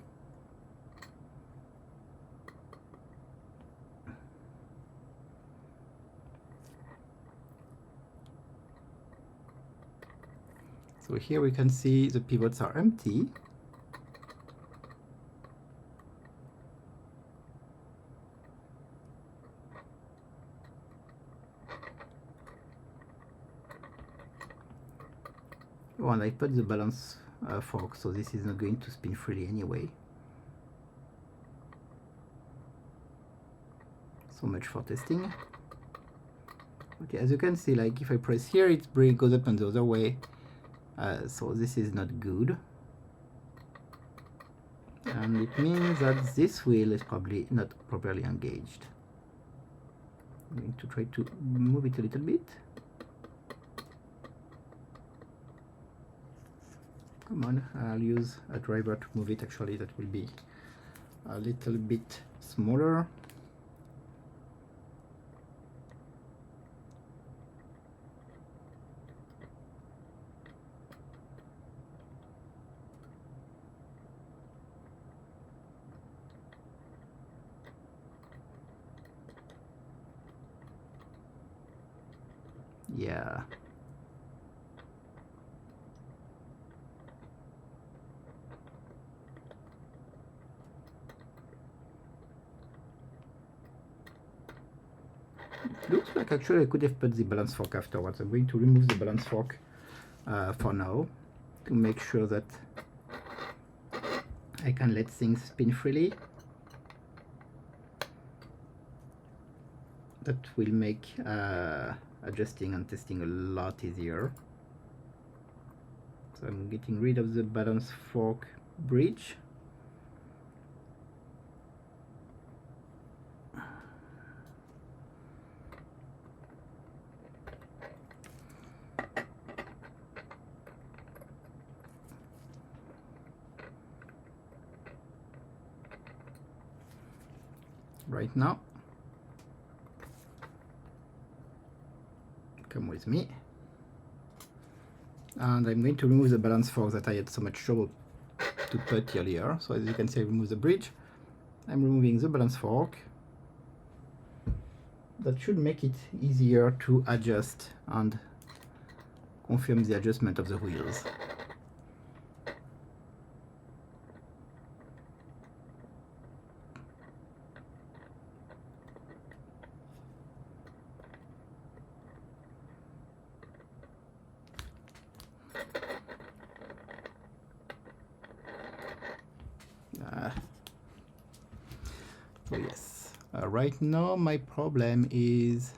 So here we can see the pivots are empty. Oh, and I put the balance fork, so this is not going to spin freely anyway. So much for testing. Okay, as you can see, like if I press here, it goes up and the other way. So this is not good. and it means that this wheel is probably not properly engaged. I'm going to try to move it a little bit. Come on, I'll use a driver to move it. Actually, that will be a little bit smaller. Yeah. Looks like actually I could have put the balance fork afterwards. I'm going to remove the balance fork for now to make sure that I can let things spin freely. That will make adjusting and testing a lot easier. So I'm getting rid of the balance fork bridge. Right now, come with me, and I'm going to remove the balance fork that I had so much trouble to put earlier. So as you can see, I remove the bridge. I'm removing the balance fork. That should make it easier to adjust and confirm the adjustment of the wheels. So yes, right now my problem is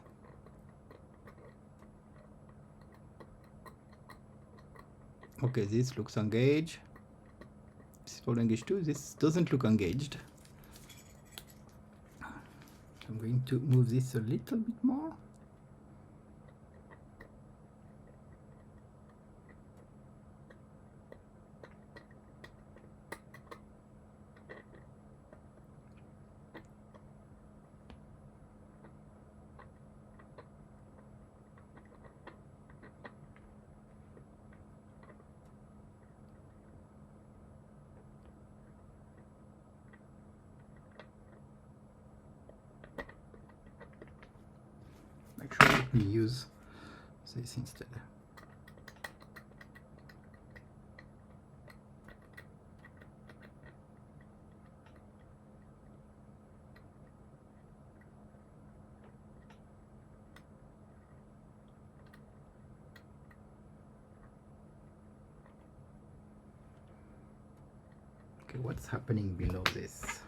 okay, this looks engaged. This is all engaged too. This doesn't look engaged. I'm going to move this a little bit more. Actually, let me use this instead. Okay, what's happening below this?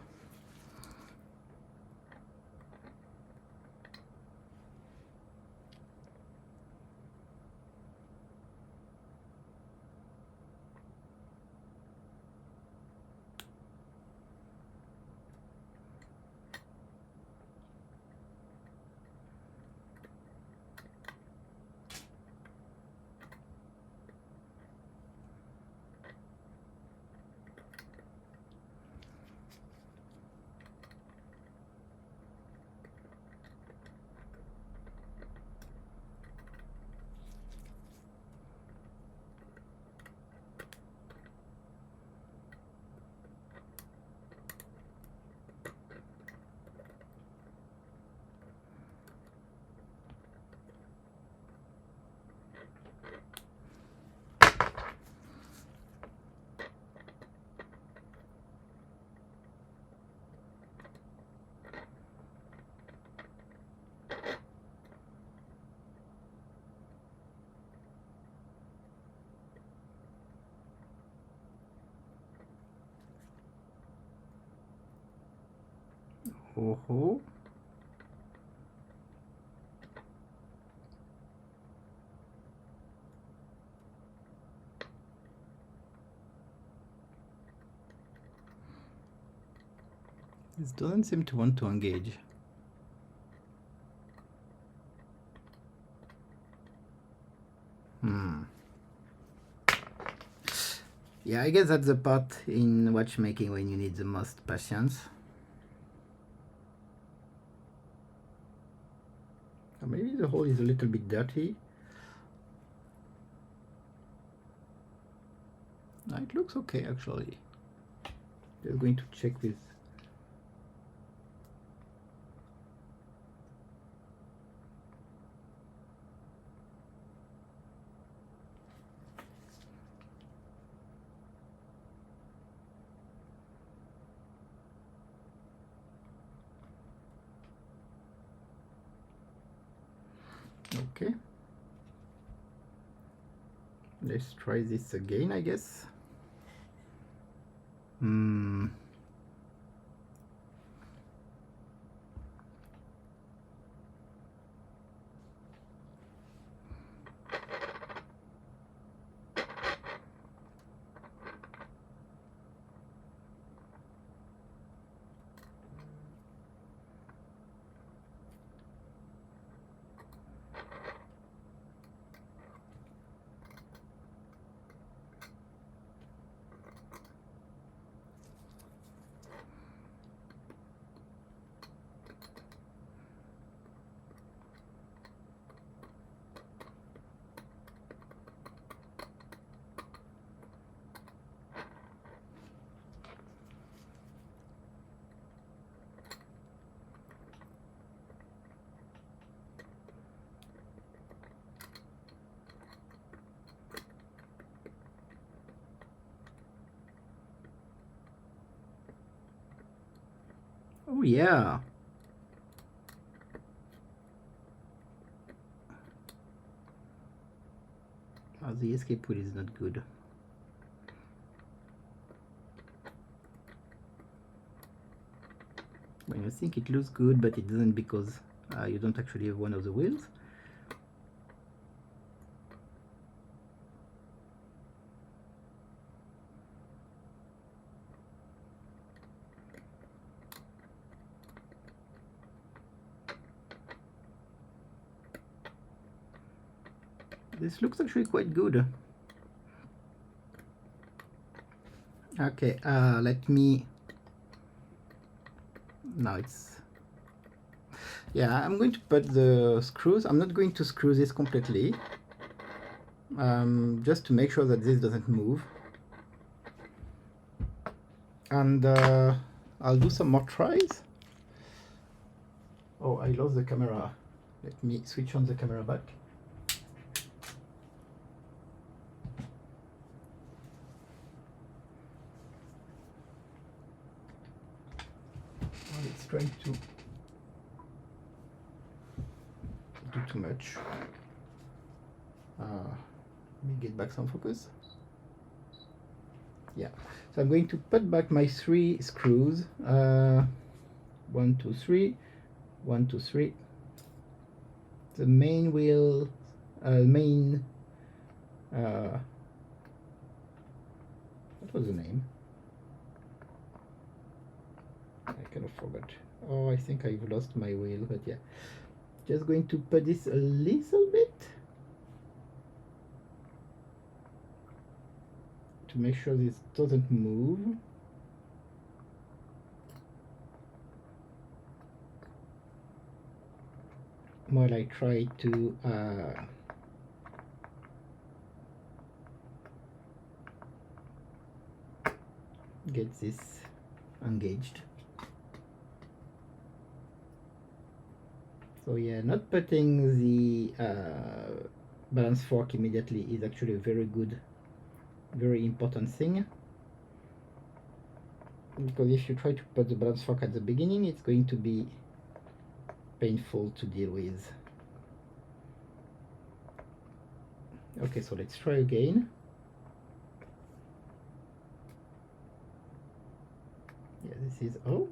Oh. It doesn't seem to want to engage. Yeah, I guess that's the part in watchmaking when you need the most patience. Or maybe the hole is a little bit dirty. It looks okay actually. Just going to check with. Okay. Let's try this again, I guess. Oh yeah. Oh, the escape wheel is not good. When you think it looks good, but it doesn't because you don't actually have one of the wheels. This looks actually quite good. Okay, let me. Now it's. Yeah, I'm going to put the screws. I'm not going to screw this completely. Just to make sure that this doesn't move. And I'll do some more tries. Oh, I lost the camera. Let me switch on the camera back. It's trying to do too much. Let me get back some focus. Yeah, so I'm going to put back my 3 screws. 1, 2, 3, 1, 2, 3. The main wheel, what was the name? I kind of forgot. Oh, I think I've lost my wheel, but yeah. Just going to put this a little bit to make sure this doesn't move. While I try to get this engaged. So yeah, not putting the balance fork immediately is actually a very good, very important thing. Because if you try to put the balance fork at the beginning, it's going to be painful to deal with. Okay, so let's try again. Yeah, this is, oh.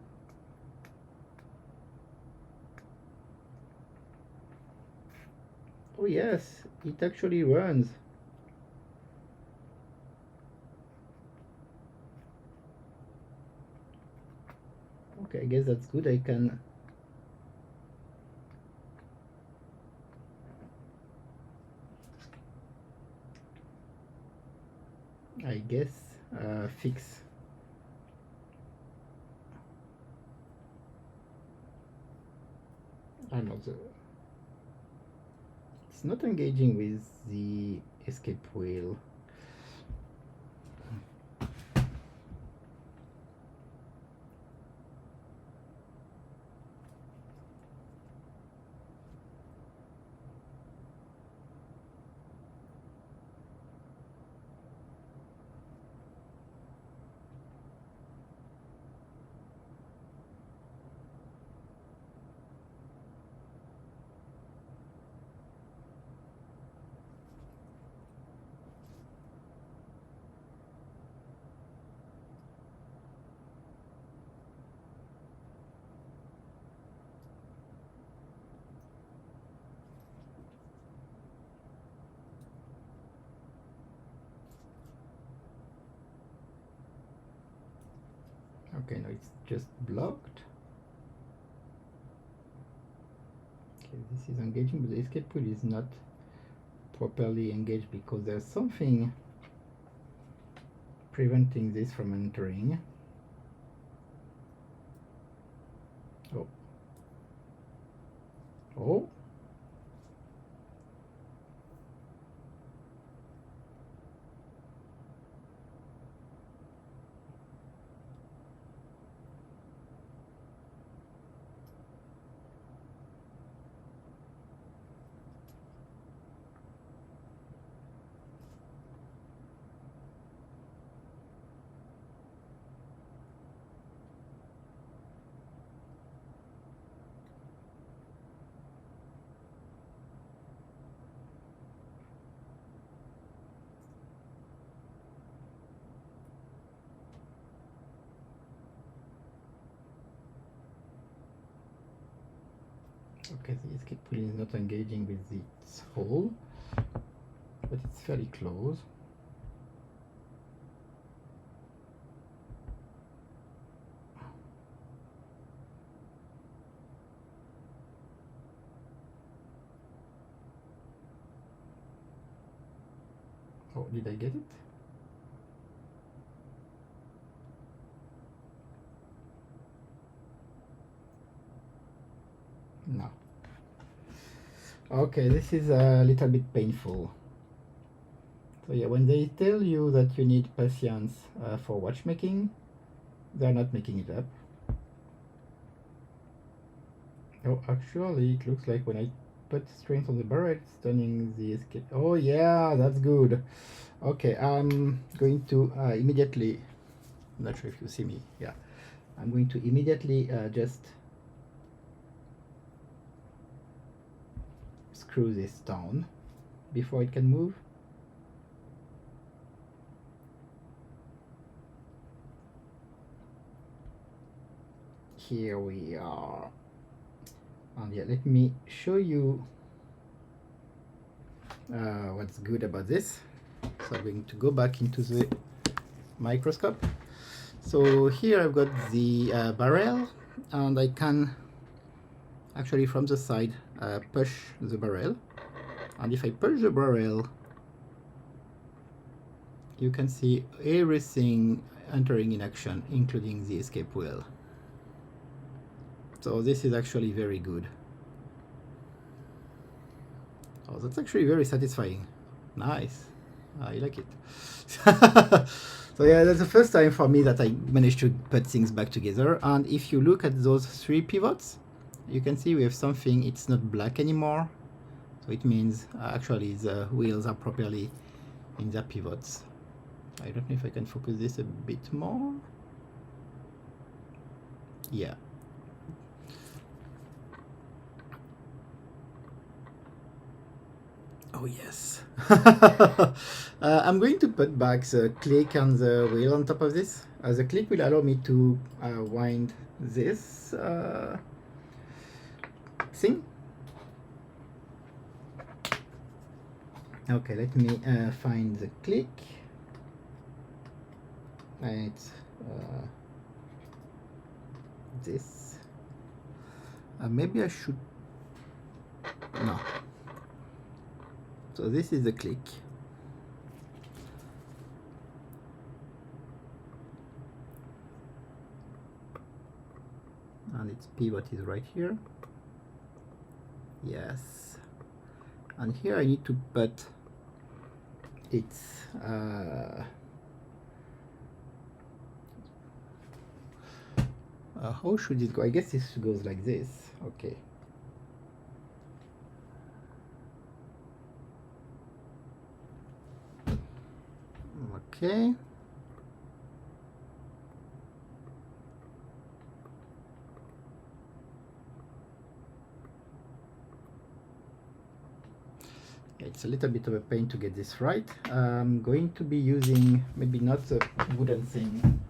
Oh yes, it actually runs. Okay, I guess that's good. I can fix. I know it's not engaging with the escape wheel. Okay, no, it's just blocked. Okay, this is engaging, but the escape wheel is not properly engaged because there's something preventing this from entering. Oh. Oh. Okay, the escape wheel is not engaging with its hole, but it's fairly close. Oh, did I get it? No. Okay, this is a little bit painful. So yeah, when they tell you that you need patience for watchmaking, they're not making it up. Oh, actually, it looks like when I put strength on the barrel, it's turning the escape. Oh yeah, that's good. Okay, I'm going to immediately, I'm not sure if you see me, yeah. I'm going to immediately just screw this down before it can move. Here we are. And yeah, let me show you what's good about this. So I'm going to go back into the microscope. So here I've got the barrel, and I can actually from the side push the barrel, and if I push the barrel, you can see everything entering in action, including the escape wheel. So this is actually very good. Oh, that's actually very satisfying. Nice. I like it. So yeah, that's the first time for me that I managed to put things back together. And if you look at those 3 pivots, you can see we have something, it's not black anymore. So it means actually the wheels are properly in their pivots. I don't know if I can focus this a bit more. Yeah. Oh yes. I'm going to put back the click and the wheel on top of this. The click will allow me to wind this thing. Okay, let me find the click. It's this. Maybe I should, no. So this is the click. And its pivot is right here. Yes. And here I need to put its how should it go? I guess this goes like this. Okay. Okay. It's a little bit of a pain to get this right. I'm going to be using maybe not a wooden thing.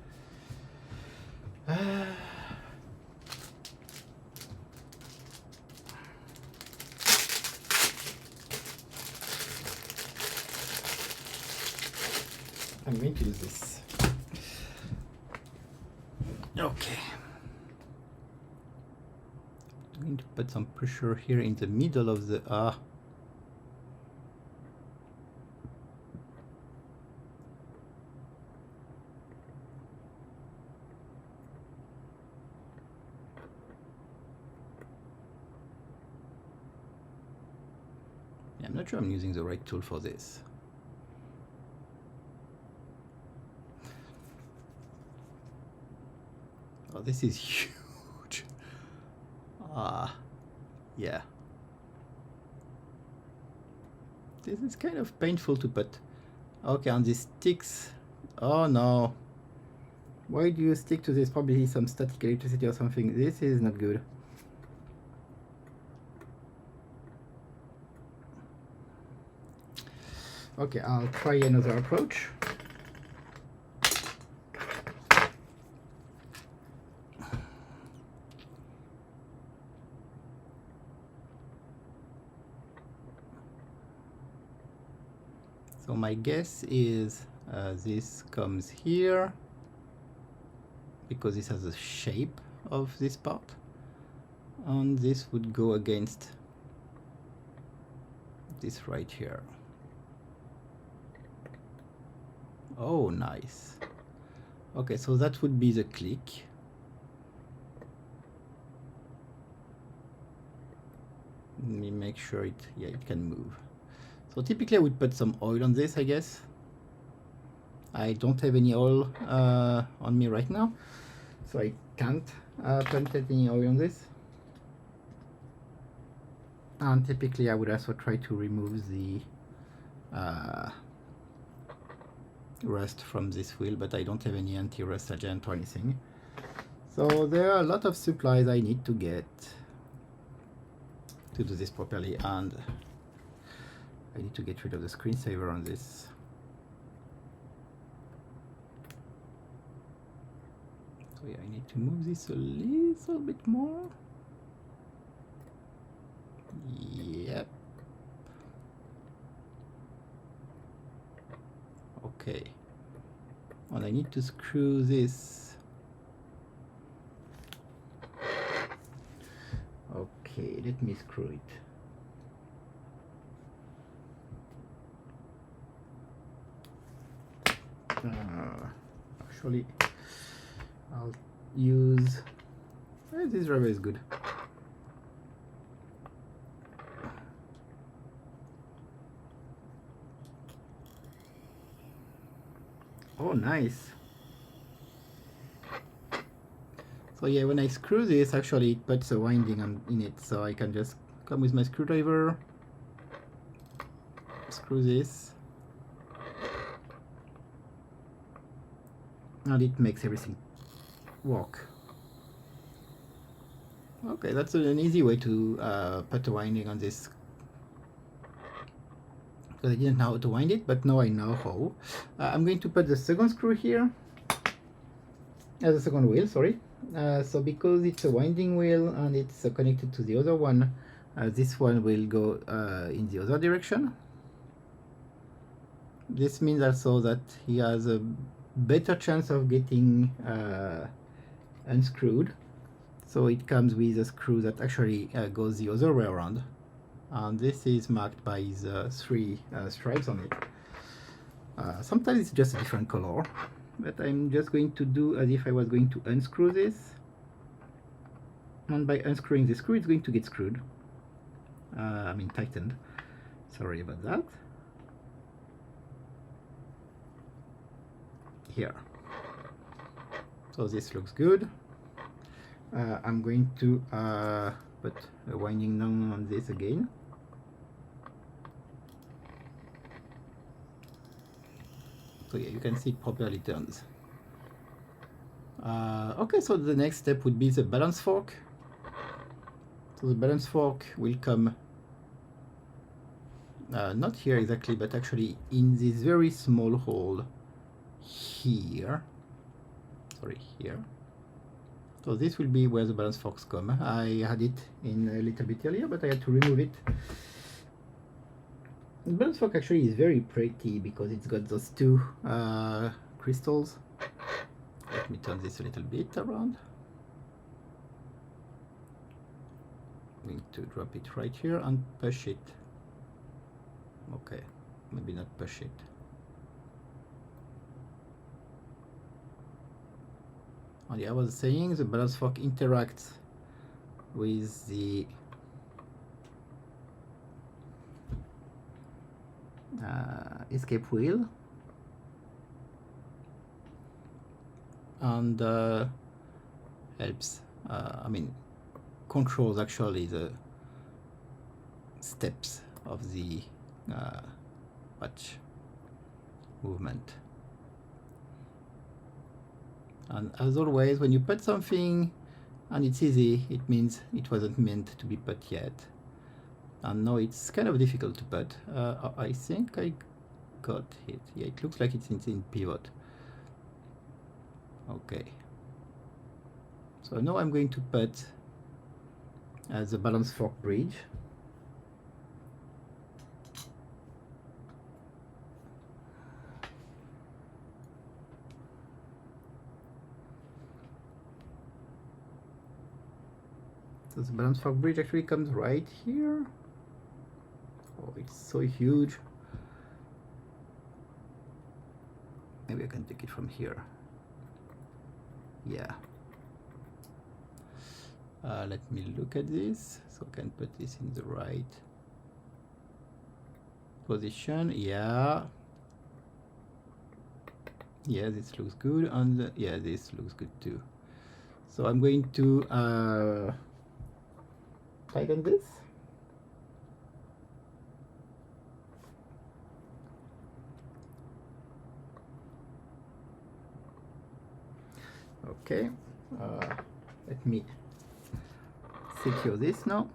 I'm going to use this. Okay. I'm going to put some pressure here in the middle of the I'm not sure I'm using the right tool for this. Oh, this is huge. Yeah. This is kind of painful to put. Okay, on these sticks. Oh no. Why do you stick to this? Probably some static electricity or something. This is not good. Okay, I'll try another approach. So my guess is this comes here because this has the shape of this part, and this would go against this right here. Oh, nice. Okay, so that would be the click. Let me make sure it can move. So typically I would put some oil on this, I guess. I don't have any oil on me right now, so I can't put any oil on this. And typically I would also try to remove the rust from this wheel, but I don't have any anti-rust agent or anything. So there are a lot of supplies I need to get to do this properly, and I need to get rid of the screensaver on this. So yeah, I need to move this a little bit more. Yep. Okay. And I need to screw this. Okay, let me screw it. Actually, I'll use this rubber is good. Oh, nice. So yeah, when I screw this, actually it puts a winding in it, so I can just come with my screwdriver, screw this, and it makes everything work. Okay, that's an easy way to put a winding on this, because I didn't know how to wind it, but now I know how. I'm going to put the second screw here, the second wheel, sorry. So because it's a winding wheel and it's connected to the other one, this one will go in the other direction. This means also that he has a better chance of getting unscrewed. So it comes with a screw that actually goes the other way around, and this is marked by the 3 stripes on it. Sometimes it's just a different color, but I'm just going to do as if I was going to unscrew this, and by unscrewing the screw it's going to get screwed, I mean tightened, sorry about that, here. So this looks good. I'm going to put a winding down on this again. So yeah, you can see it properly turns. Okay, so the next step would be the balance fork. So the balance fork will come not here exactly, but actually in this very small hole here. Sorry, here. So this will be where the balance forks come. I had it in a little bit earlier, but I had to remove it. The balance fork actually is very pretty because it's got those 2 crystals. Let me turn this a little bit around. I'm going to drop it right here and push it. Okay, maybe not push it. And yeah, I was saying the balance fork interacts with the escape wheel, and helps, I mean, controls actually the steps of the watch movement. And as always, when you put something and it's easy, it means it wasn't meant to be put yet. And now it's kind of difficult to put. I think I got it. Yeah, it looks like it's in pivot. Okay. So now I'm going to put the balance fork bridge. So the balance fork bridge actually comes right here. Oh, it's so huge. Maybe I can take it from here. Yeah. Let me look at this. So I can put this in the right position. Yeah. Yeah, this looks good. And yeah, this looks good too. So I'm going to tighten this. Okay, let me secure this now.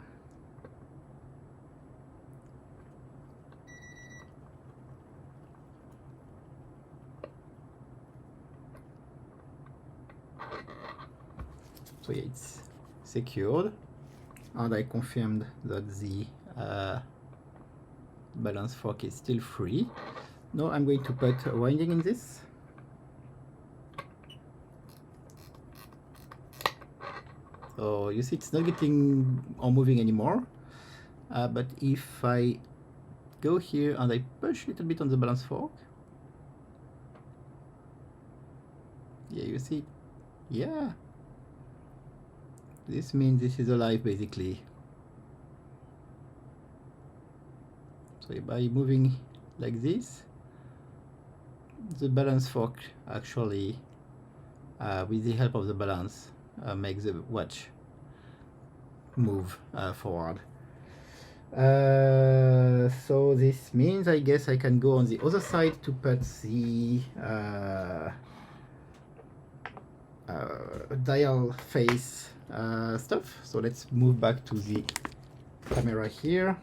So yeah, it's secured, and I confirmed that the balance fork is still free. Now I'm going to put a winding in this. So you see it's not getting or moving anymore, but if I go here and I push a little bit on the balance fork, yeah, you see, yeah, this means this is alive basically. So by moving like this, the balance fork actually, with the help of the balance, makes the watch move forward. So this means I guess I can go on the other side to put the dial face stuff. So let's move back to the camera here.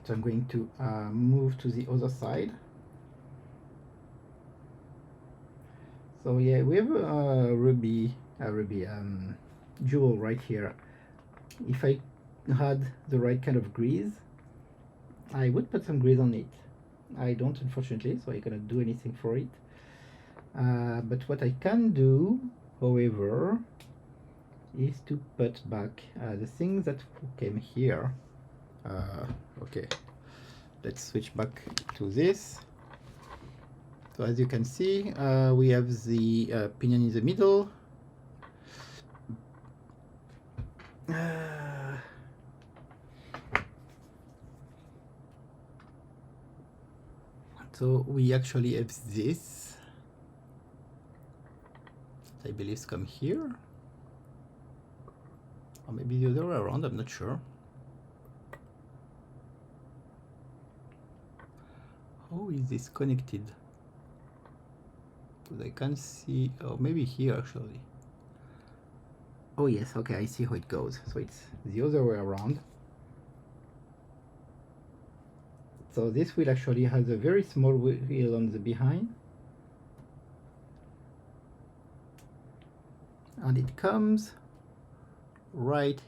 So I'm going to move to the other side. So yeah, we have a ruby jewel right here. If I had the right kind of grease, I would put some grease on it. I don't, unfortunately, so I cannot do anything for it. But what I can do however, is to put back the things that came here. Okay, let's switch back to this. So as you can see, we have the pinion in the middle. So we actually have this, I believe, come here, or maybe the other way around, I'm not sure. How is this connected? Because I can't see, oh, maybe here actually. Oh yes, okay, I see how it goes. So it's the other way around. So this wheel actually has a very small wheel on the behind. And it comes right.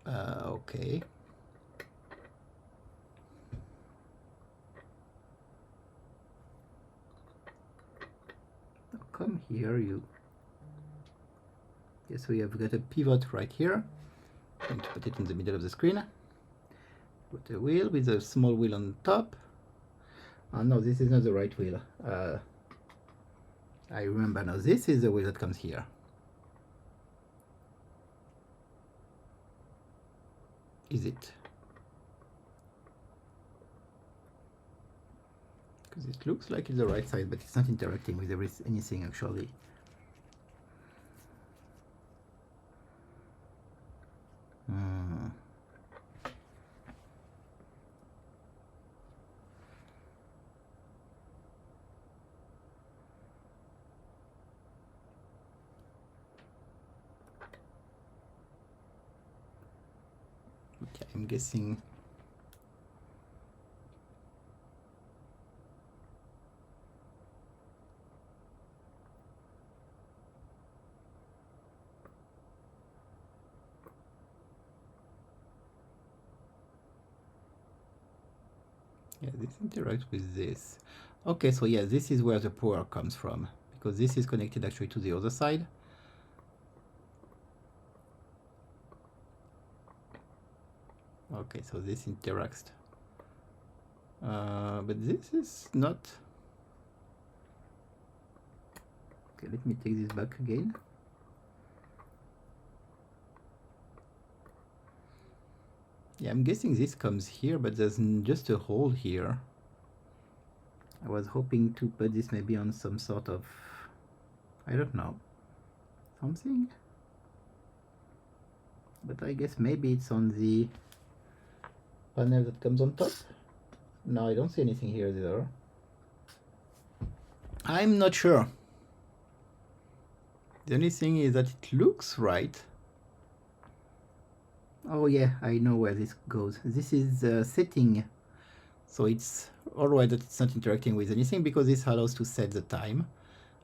Okay. Come here, you. Yes, we have got a pivot right here. I'm going to put it in the middle of the screen. Put a wheel with a small wheel on top. Oh no, this is not the right wheel. I remember now, this is the wheel that comes here. Is it? Because it looks like it's the right side, but it's not interacting with anything actually. Okay, I'm guessing. Yeah, this interacts with this. Okay, so yeah, this is where the power comes from, because this is connected actually to the other side. Okay, so this interacts. But this is not. Okay, let me take this back again. Yeah, I'm guessing this comes here, but there's just a hole here. I was hoping to put this maybe on some sort of, I don't know, something. But I guess maybe it's on the panel that comes on top. No, I don't see anything here either. I'm not sure. The only thing is that it looks right. Oh yeah, I know where this goes. This is setting. So it's alright that it's not interacting with anything, because this allows to set the time.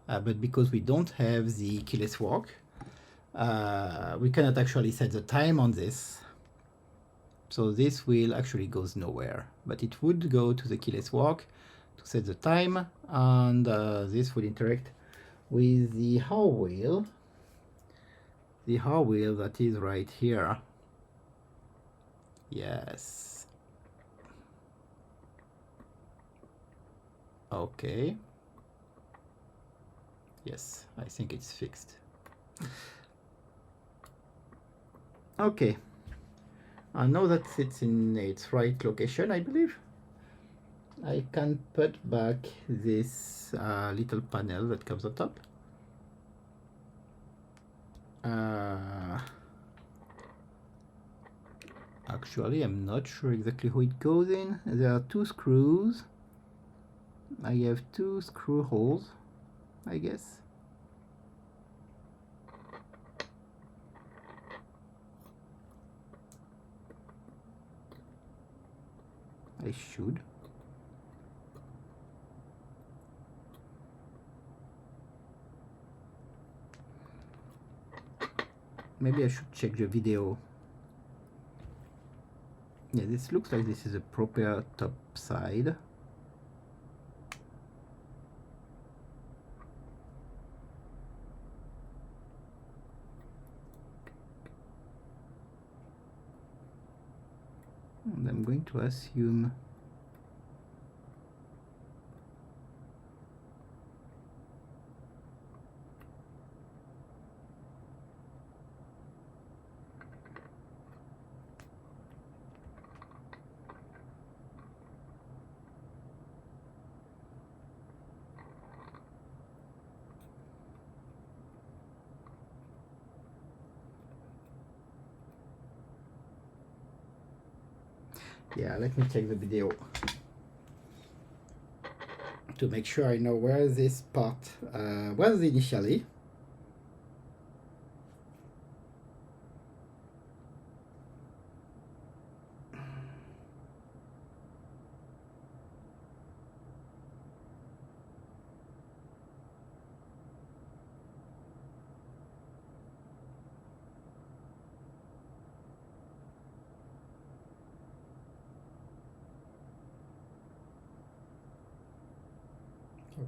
But because we don't have the keyless walk, we cannot actually set the time on this. So this wheel actually goes nowhere, but it would go to the keyless walk to set the time, and this would interact with the hour wheel. The hour wheel that is right here. Yes. Okay. Yes, I think it's fixed. Okay. Now that it's in its right location, I believe, I can put back this little panel that comes on top. Actually, I'm not sure exactly how it goes in. There are two screws. I have two screw holes, I guess. I should. Maybe I should check the video. Yeah, this looks like this is a proper top side. And I'm going to assume yeah, let me check the video to make sure I know where this part was initially.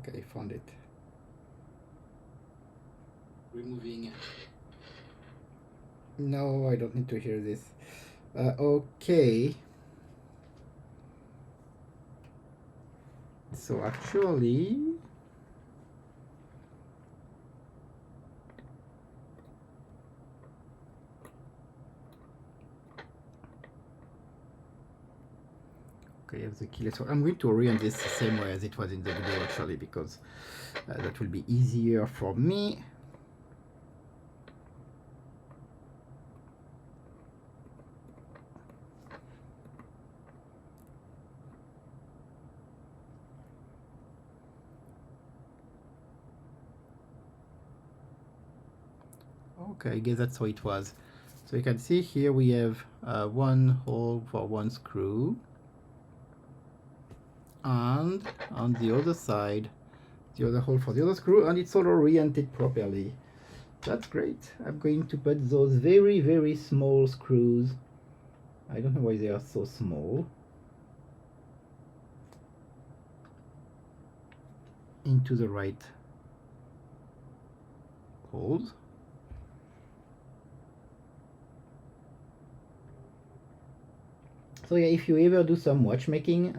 Okay, found it. Removing. No, I don't need to hear this. Okay. So actually, okay, I have the keyless. I'm going to orient this the same way as it was in the video actually, because that will be easier for me. Okay, I guess that's how it was. So you can see here we have one hole for one screw, and on the other side the other hole for the other screw, and it's all oriented properly. That's great. I'm going to put those very, very small screws. I don't know why they are so small. Into the right holes. So yeah, if you ever do some watchmaking,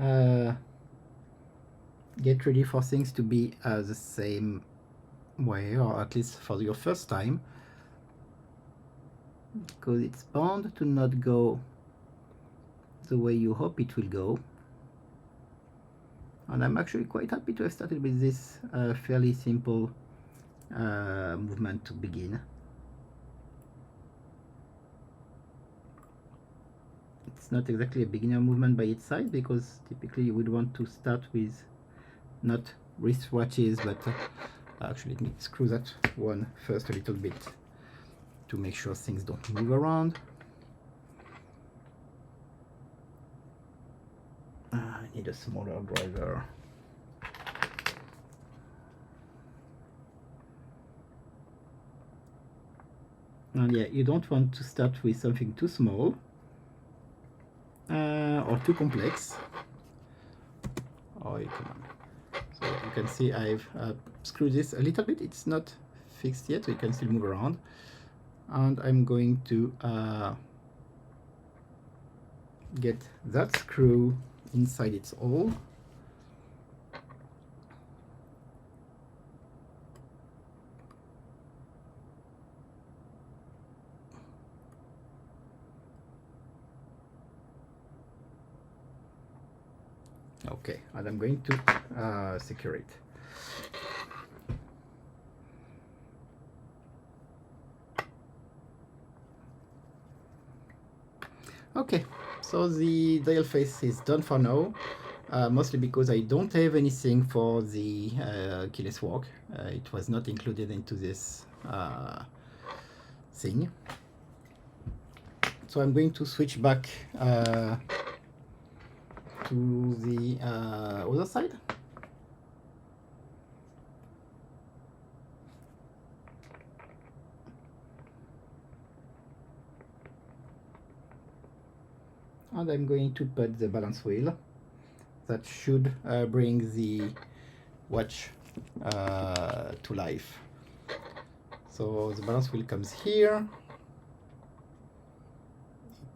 get ready for things to be the same way, or at least for your first time, because it's bound to not go the way you hope it will go. And I'm actually quite happy to have started with this fairly simple movement to begin. It's not exactly a beginner movement by its side, because typically you would want to start with not wrist watches, but actually let me screw that one first a little bit to make sure things don't move around. I need a smaller driver. And yeah, you don't want to start with something too small or too complex. Oh, come on. So you can see I've screwed this a little bit. It's not fixed yet, so you can still move around. And I'm going to get that screw inside its hole. Okay, and I'm going to secure it. Okay, so the dial face is done for now, mostly because I don't have anything for the keyless walk. It was not included into this thing. So I'm going to switch back to the other side. And I'm going to put the balance wheel. That should bring the watch to life. So the balance wheel comes here.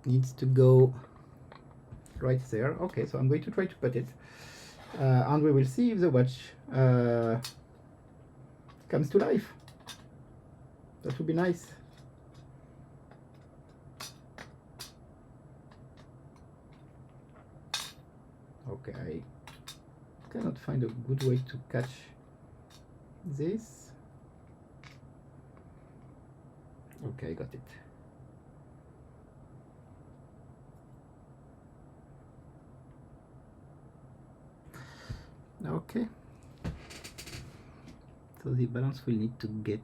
It needs to go right there. Okay, so I'm going to try to put it, and we will see if the watch comes to life. That would be nice. Okay, I cannot find a good way to catch this. Okay, I got it. Okay, so the balance will need to get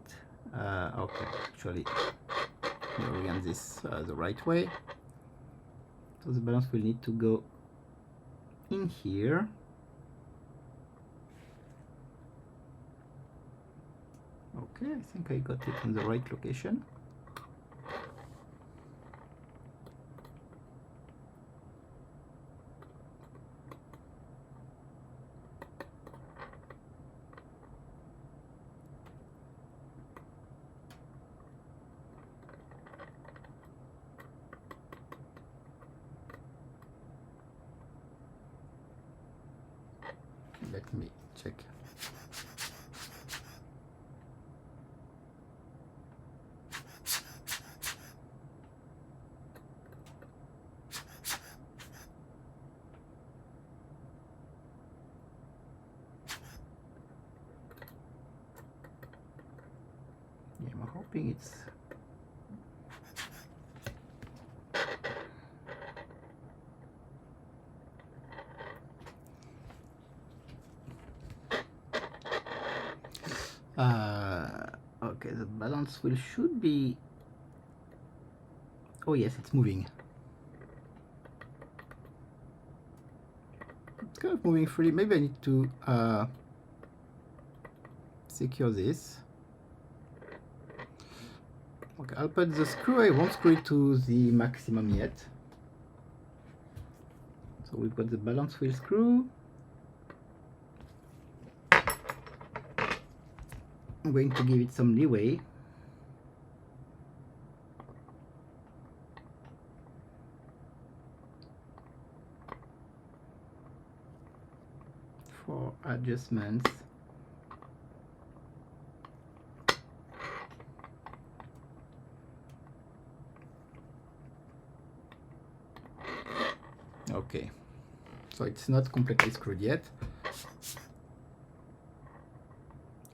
okay, actually we orient this the right way. So the balance will need to go in here. Okay, I think I got it in the right location. Let me check. Yeah, I'm hoping it's okay, the balance wheel should be, oh yes, it's moving. It's kind of moving freely. Maybe I need to secure this. Okay, I'll put the screw. I won't screw it to the maximum yet. So we've got the balance wheel screw. I'm going to give it some leeway. For adjustments. Okay, so it's not completely screwed yet.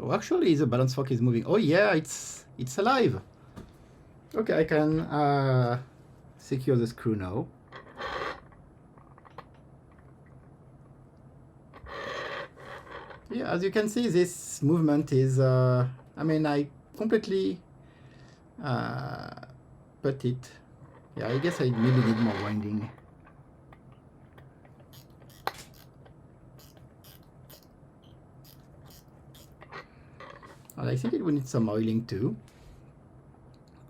Oh, actually the balance fork is moving. Oh yeah, it's alive. Okay, I can secure the screw now. Yeah, as you can see, this movement is, I mean, I completely put it. Yeah, I guess I maybe need more winding. And I think it will need some oiling too.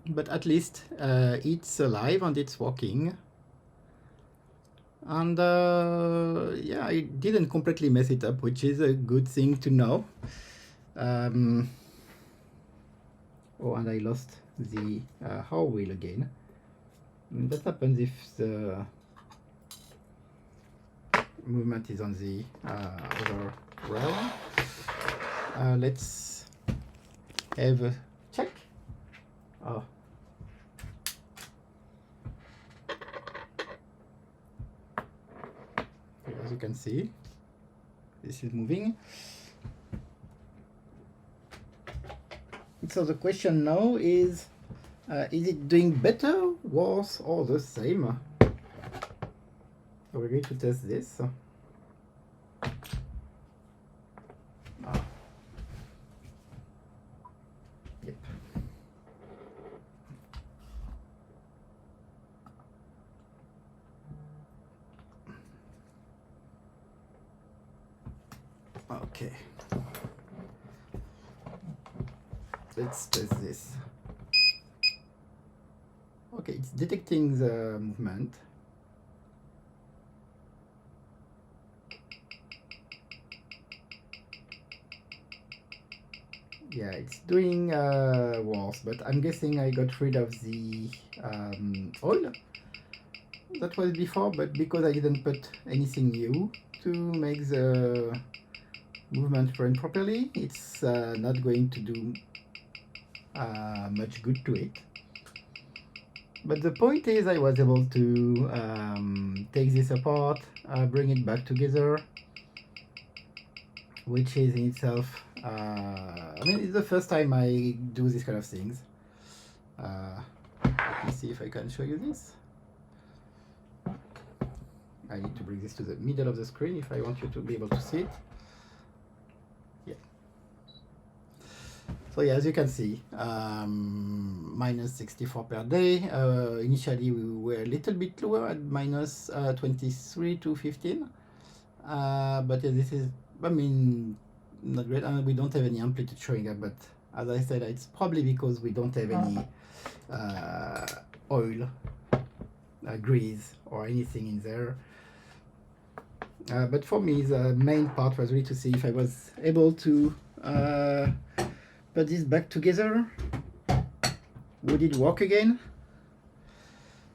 But at least it's alive and it's working. And yeah, I didn't completely mess it up, which is a good thing to know. Oh, and I lost the hour wheel again. And that happens if the movement is on the other rail. Let's have a check. Oh. As you can see, this is moving. So the question now is it doing better, worse, or the same? So we're going to test this. Yep. Okay. Let's test this. Okay, it's detecting the movement. Yeah, it's doing worse, but I'm guessing I got rid of the oil. that was before, but because I didn't put anything new to make the movement run properly, it's not going to do much good to it. But the point is, I was able to take this apart, bring it back together, which is in itself, I mean, it's the first time I do this kind of things. Let me see if I can show you this. I need to bring this to the middle of the screen if I want you to be able to see it. Yeah. So yeah, as you can see, minus 64 per day. Initially we were a little bit lower at minus 23 to 15. But yeah, this is, I mean, not great. And we don't have any amplitude showing up, but as I said, it's probably because we don't have any oil, grease or anything in there. But for me, the main part was really to see if I was able to put this back together. Would it work again?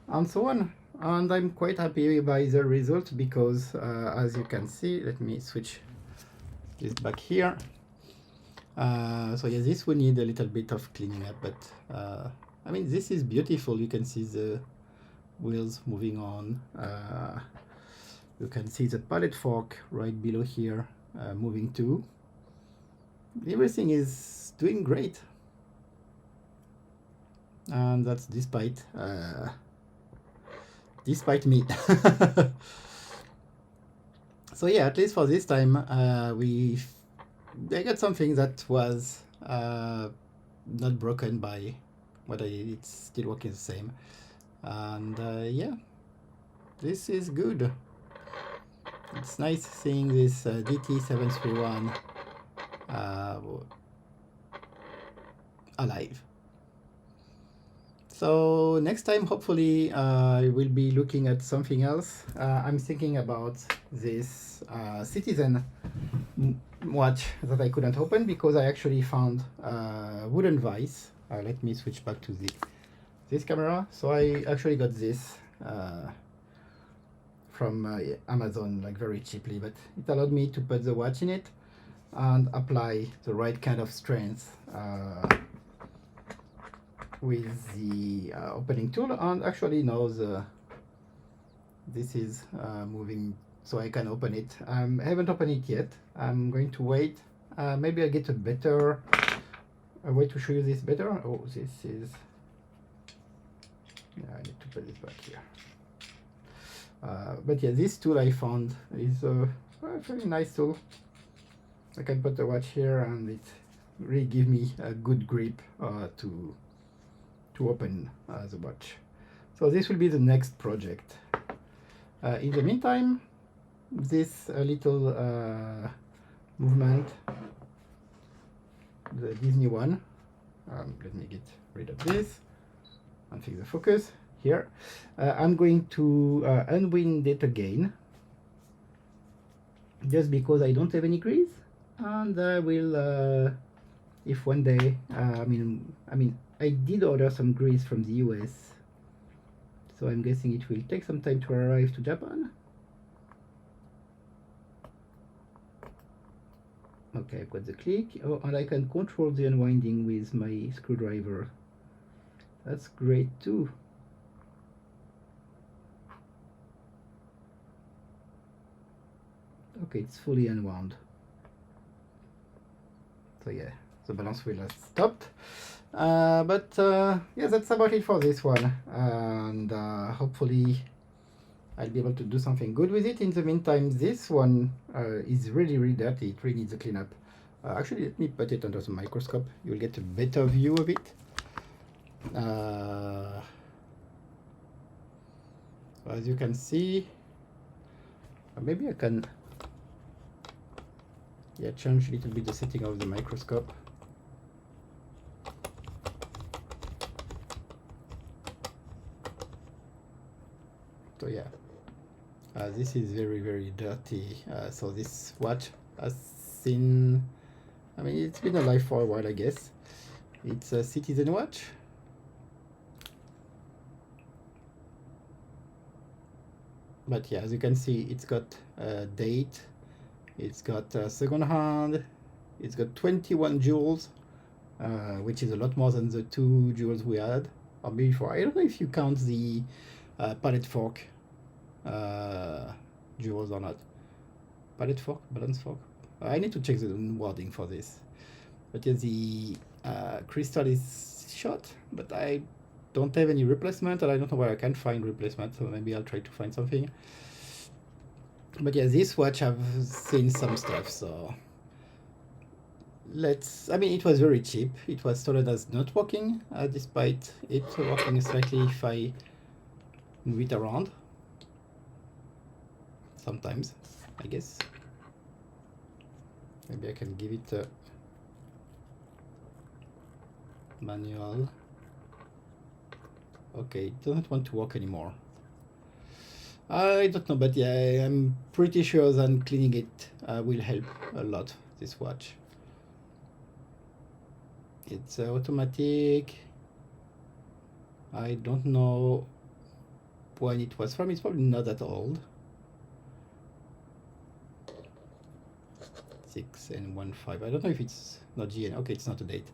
And so on. And I'm quite happy by the result because, as you can see, let me switch this back here. So yeah, this will need a little bit of cleaning up, but I mean, this is beautiful. You can see the wheels moving on. You can see the pallet fork right below here moving too. Everything is doing great, and that's despite me. So yeah, at least for this time, I got something that was not broken by what it's still working the same, and yeah, this is good. It's nice seeing this DT731 alive. So next time, hopefully, I will be looking at something else. I'm thinking about this Citizen watch that I couldn't open because I actually found a wooden vise. Let me switch back to this camera. So I actually got this from Amazon, like very cheaply, but it allowed me to put the watch in it and apply the right kind of strength with the opening tool. And actually now this is moving, so I can open it. I haven't opened it yet. I'm going to wait. Maybe I get a better way to show you this better. Oh, this is, yeah, I need to put this back here. But yeah, this tool I found is a very nice tool. I can put the watch here and it really gives me a good grip to open the watch. So this will be the next project. In the meantime, this little movement, the Disney one, let me get rid of this and fix the focus here. I'm going to unwind it again, just because I don't have any grease, and I will, if one day, I mean, I did order some grease from the US, so I'm guessing it will take some time to arrive to Japan. Okay, I've got the click. Oh, and I can control the unwinding with my screwdriver. That's great too. Okay, it's fully unwound. So yeah, the balance wheel has stopped. But yeah, that's about it for this one, and hopefully I'll be able to do something good with it. In the meantime, this one is really dirty. It really needs a cleanup. Actually, let me put it under the microscope. You'll get a better view of it. As you can see, maybe I can change a little bit the setting of the microscope. So yeah, this is very dirty. So this watch has seen, I mean, it's been alive for a while, I guess. It's a Citizen watch. But yeah, as you can see, it's got a date, it's got a second hand, it's got 21 jewels, which is a lot more than the 2 jewels we had, or maybe 4. I don't know if you count the palette fork jewels or not. Palette fork, balance fork. I need to check the wording for this. But yeah, the crystal is shot, but I don't have any replacement, and I don't know where I can find replacement, so maybe I'll try to find something. But yeah, this watch I've seen some stuff, so I mean, it was very cheap. It was started as not working, despite it working slightly if I move it around. Sometimes, I guess. Maybe I can give it a manual. Okay, it doesn't want to work anymore. I don't know, but yeah, I'm pretty sure that cleaning it will help a lot, this watch. It's automatic. I don't know when it was from. It's probably not that old. 6 and 1 5. I don't know if it's not GN. Okay, it's not a date.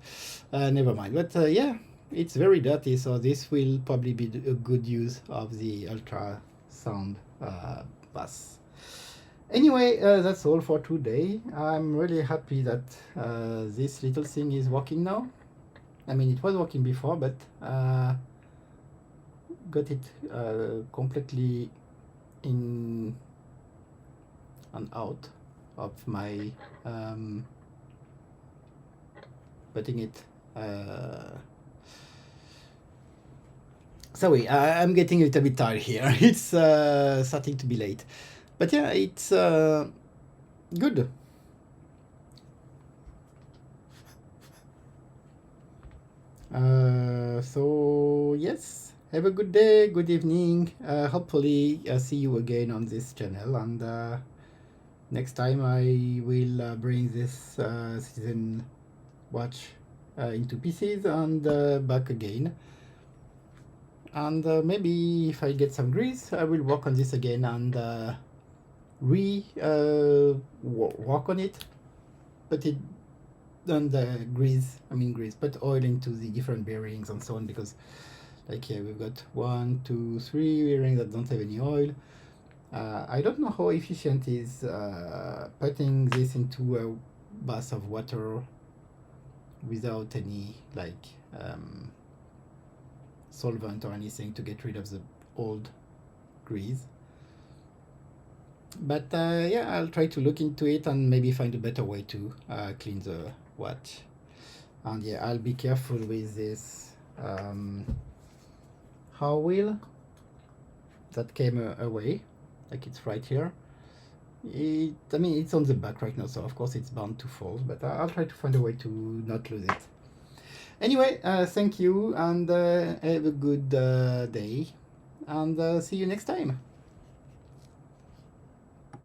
Never mind. But yeah, it's very dirty, so this will probably be a good use of the ultrasound bus. Anyway, that's all for today. I'm really happy that this little thing is working now. I mean, it was working before, but got it completely in and out of my putting it. Sorry, I'm getting a little bit tired here. It's starting to be late, but yeah, it's good. So yes, have a good day, good evening. Hopefully I'll see you again on this channel, and next time I will bring this season watch into pieces and back again. And maybe if I get some grease, I will work on this again and work on it. Put it on the grease, put oil into the different bearings and so on, because like here we've got 1, 2, 3 bearings that don't have any oil. I don't know how efficient is putting this into a bath of water without any like solvent or anything to get rid of the old grease. But yeah, I'll try to look into it and maybe find a better way to clean the watch. And yeah, I'll be careful with this how wheel that came away, like it's right here. It's on the back right now, so of course it's bound to fall, but I'll try to find a way to not lose it. Anyway, thank you, and have a good day, and see you next time.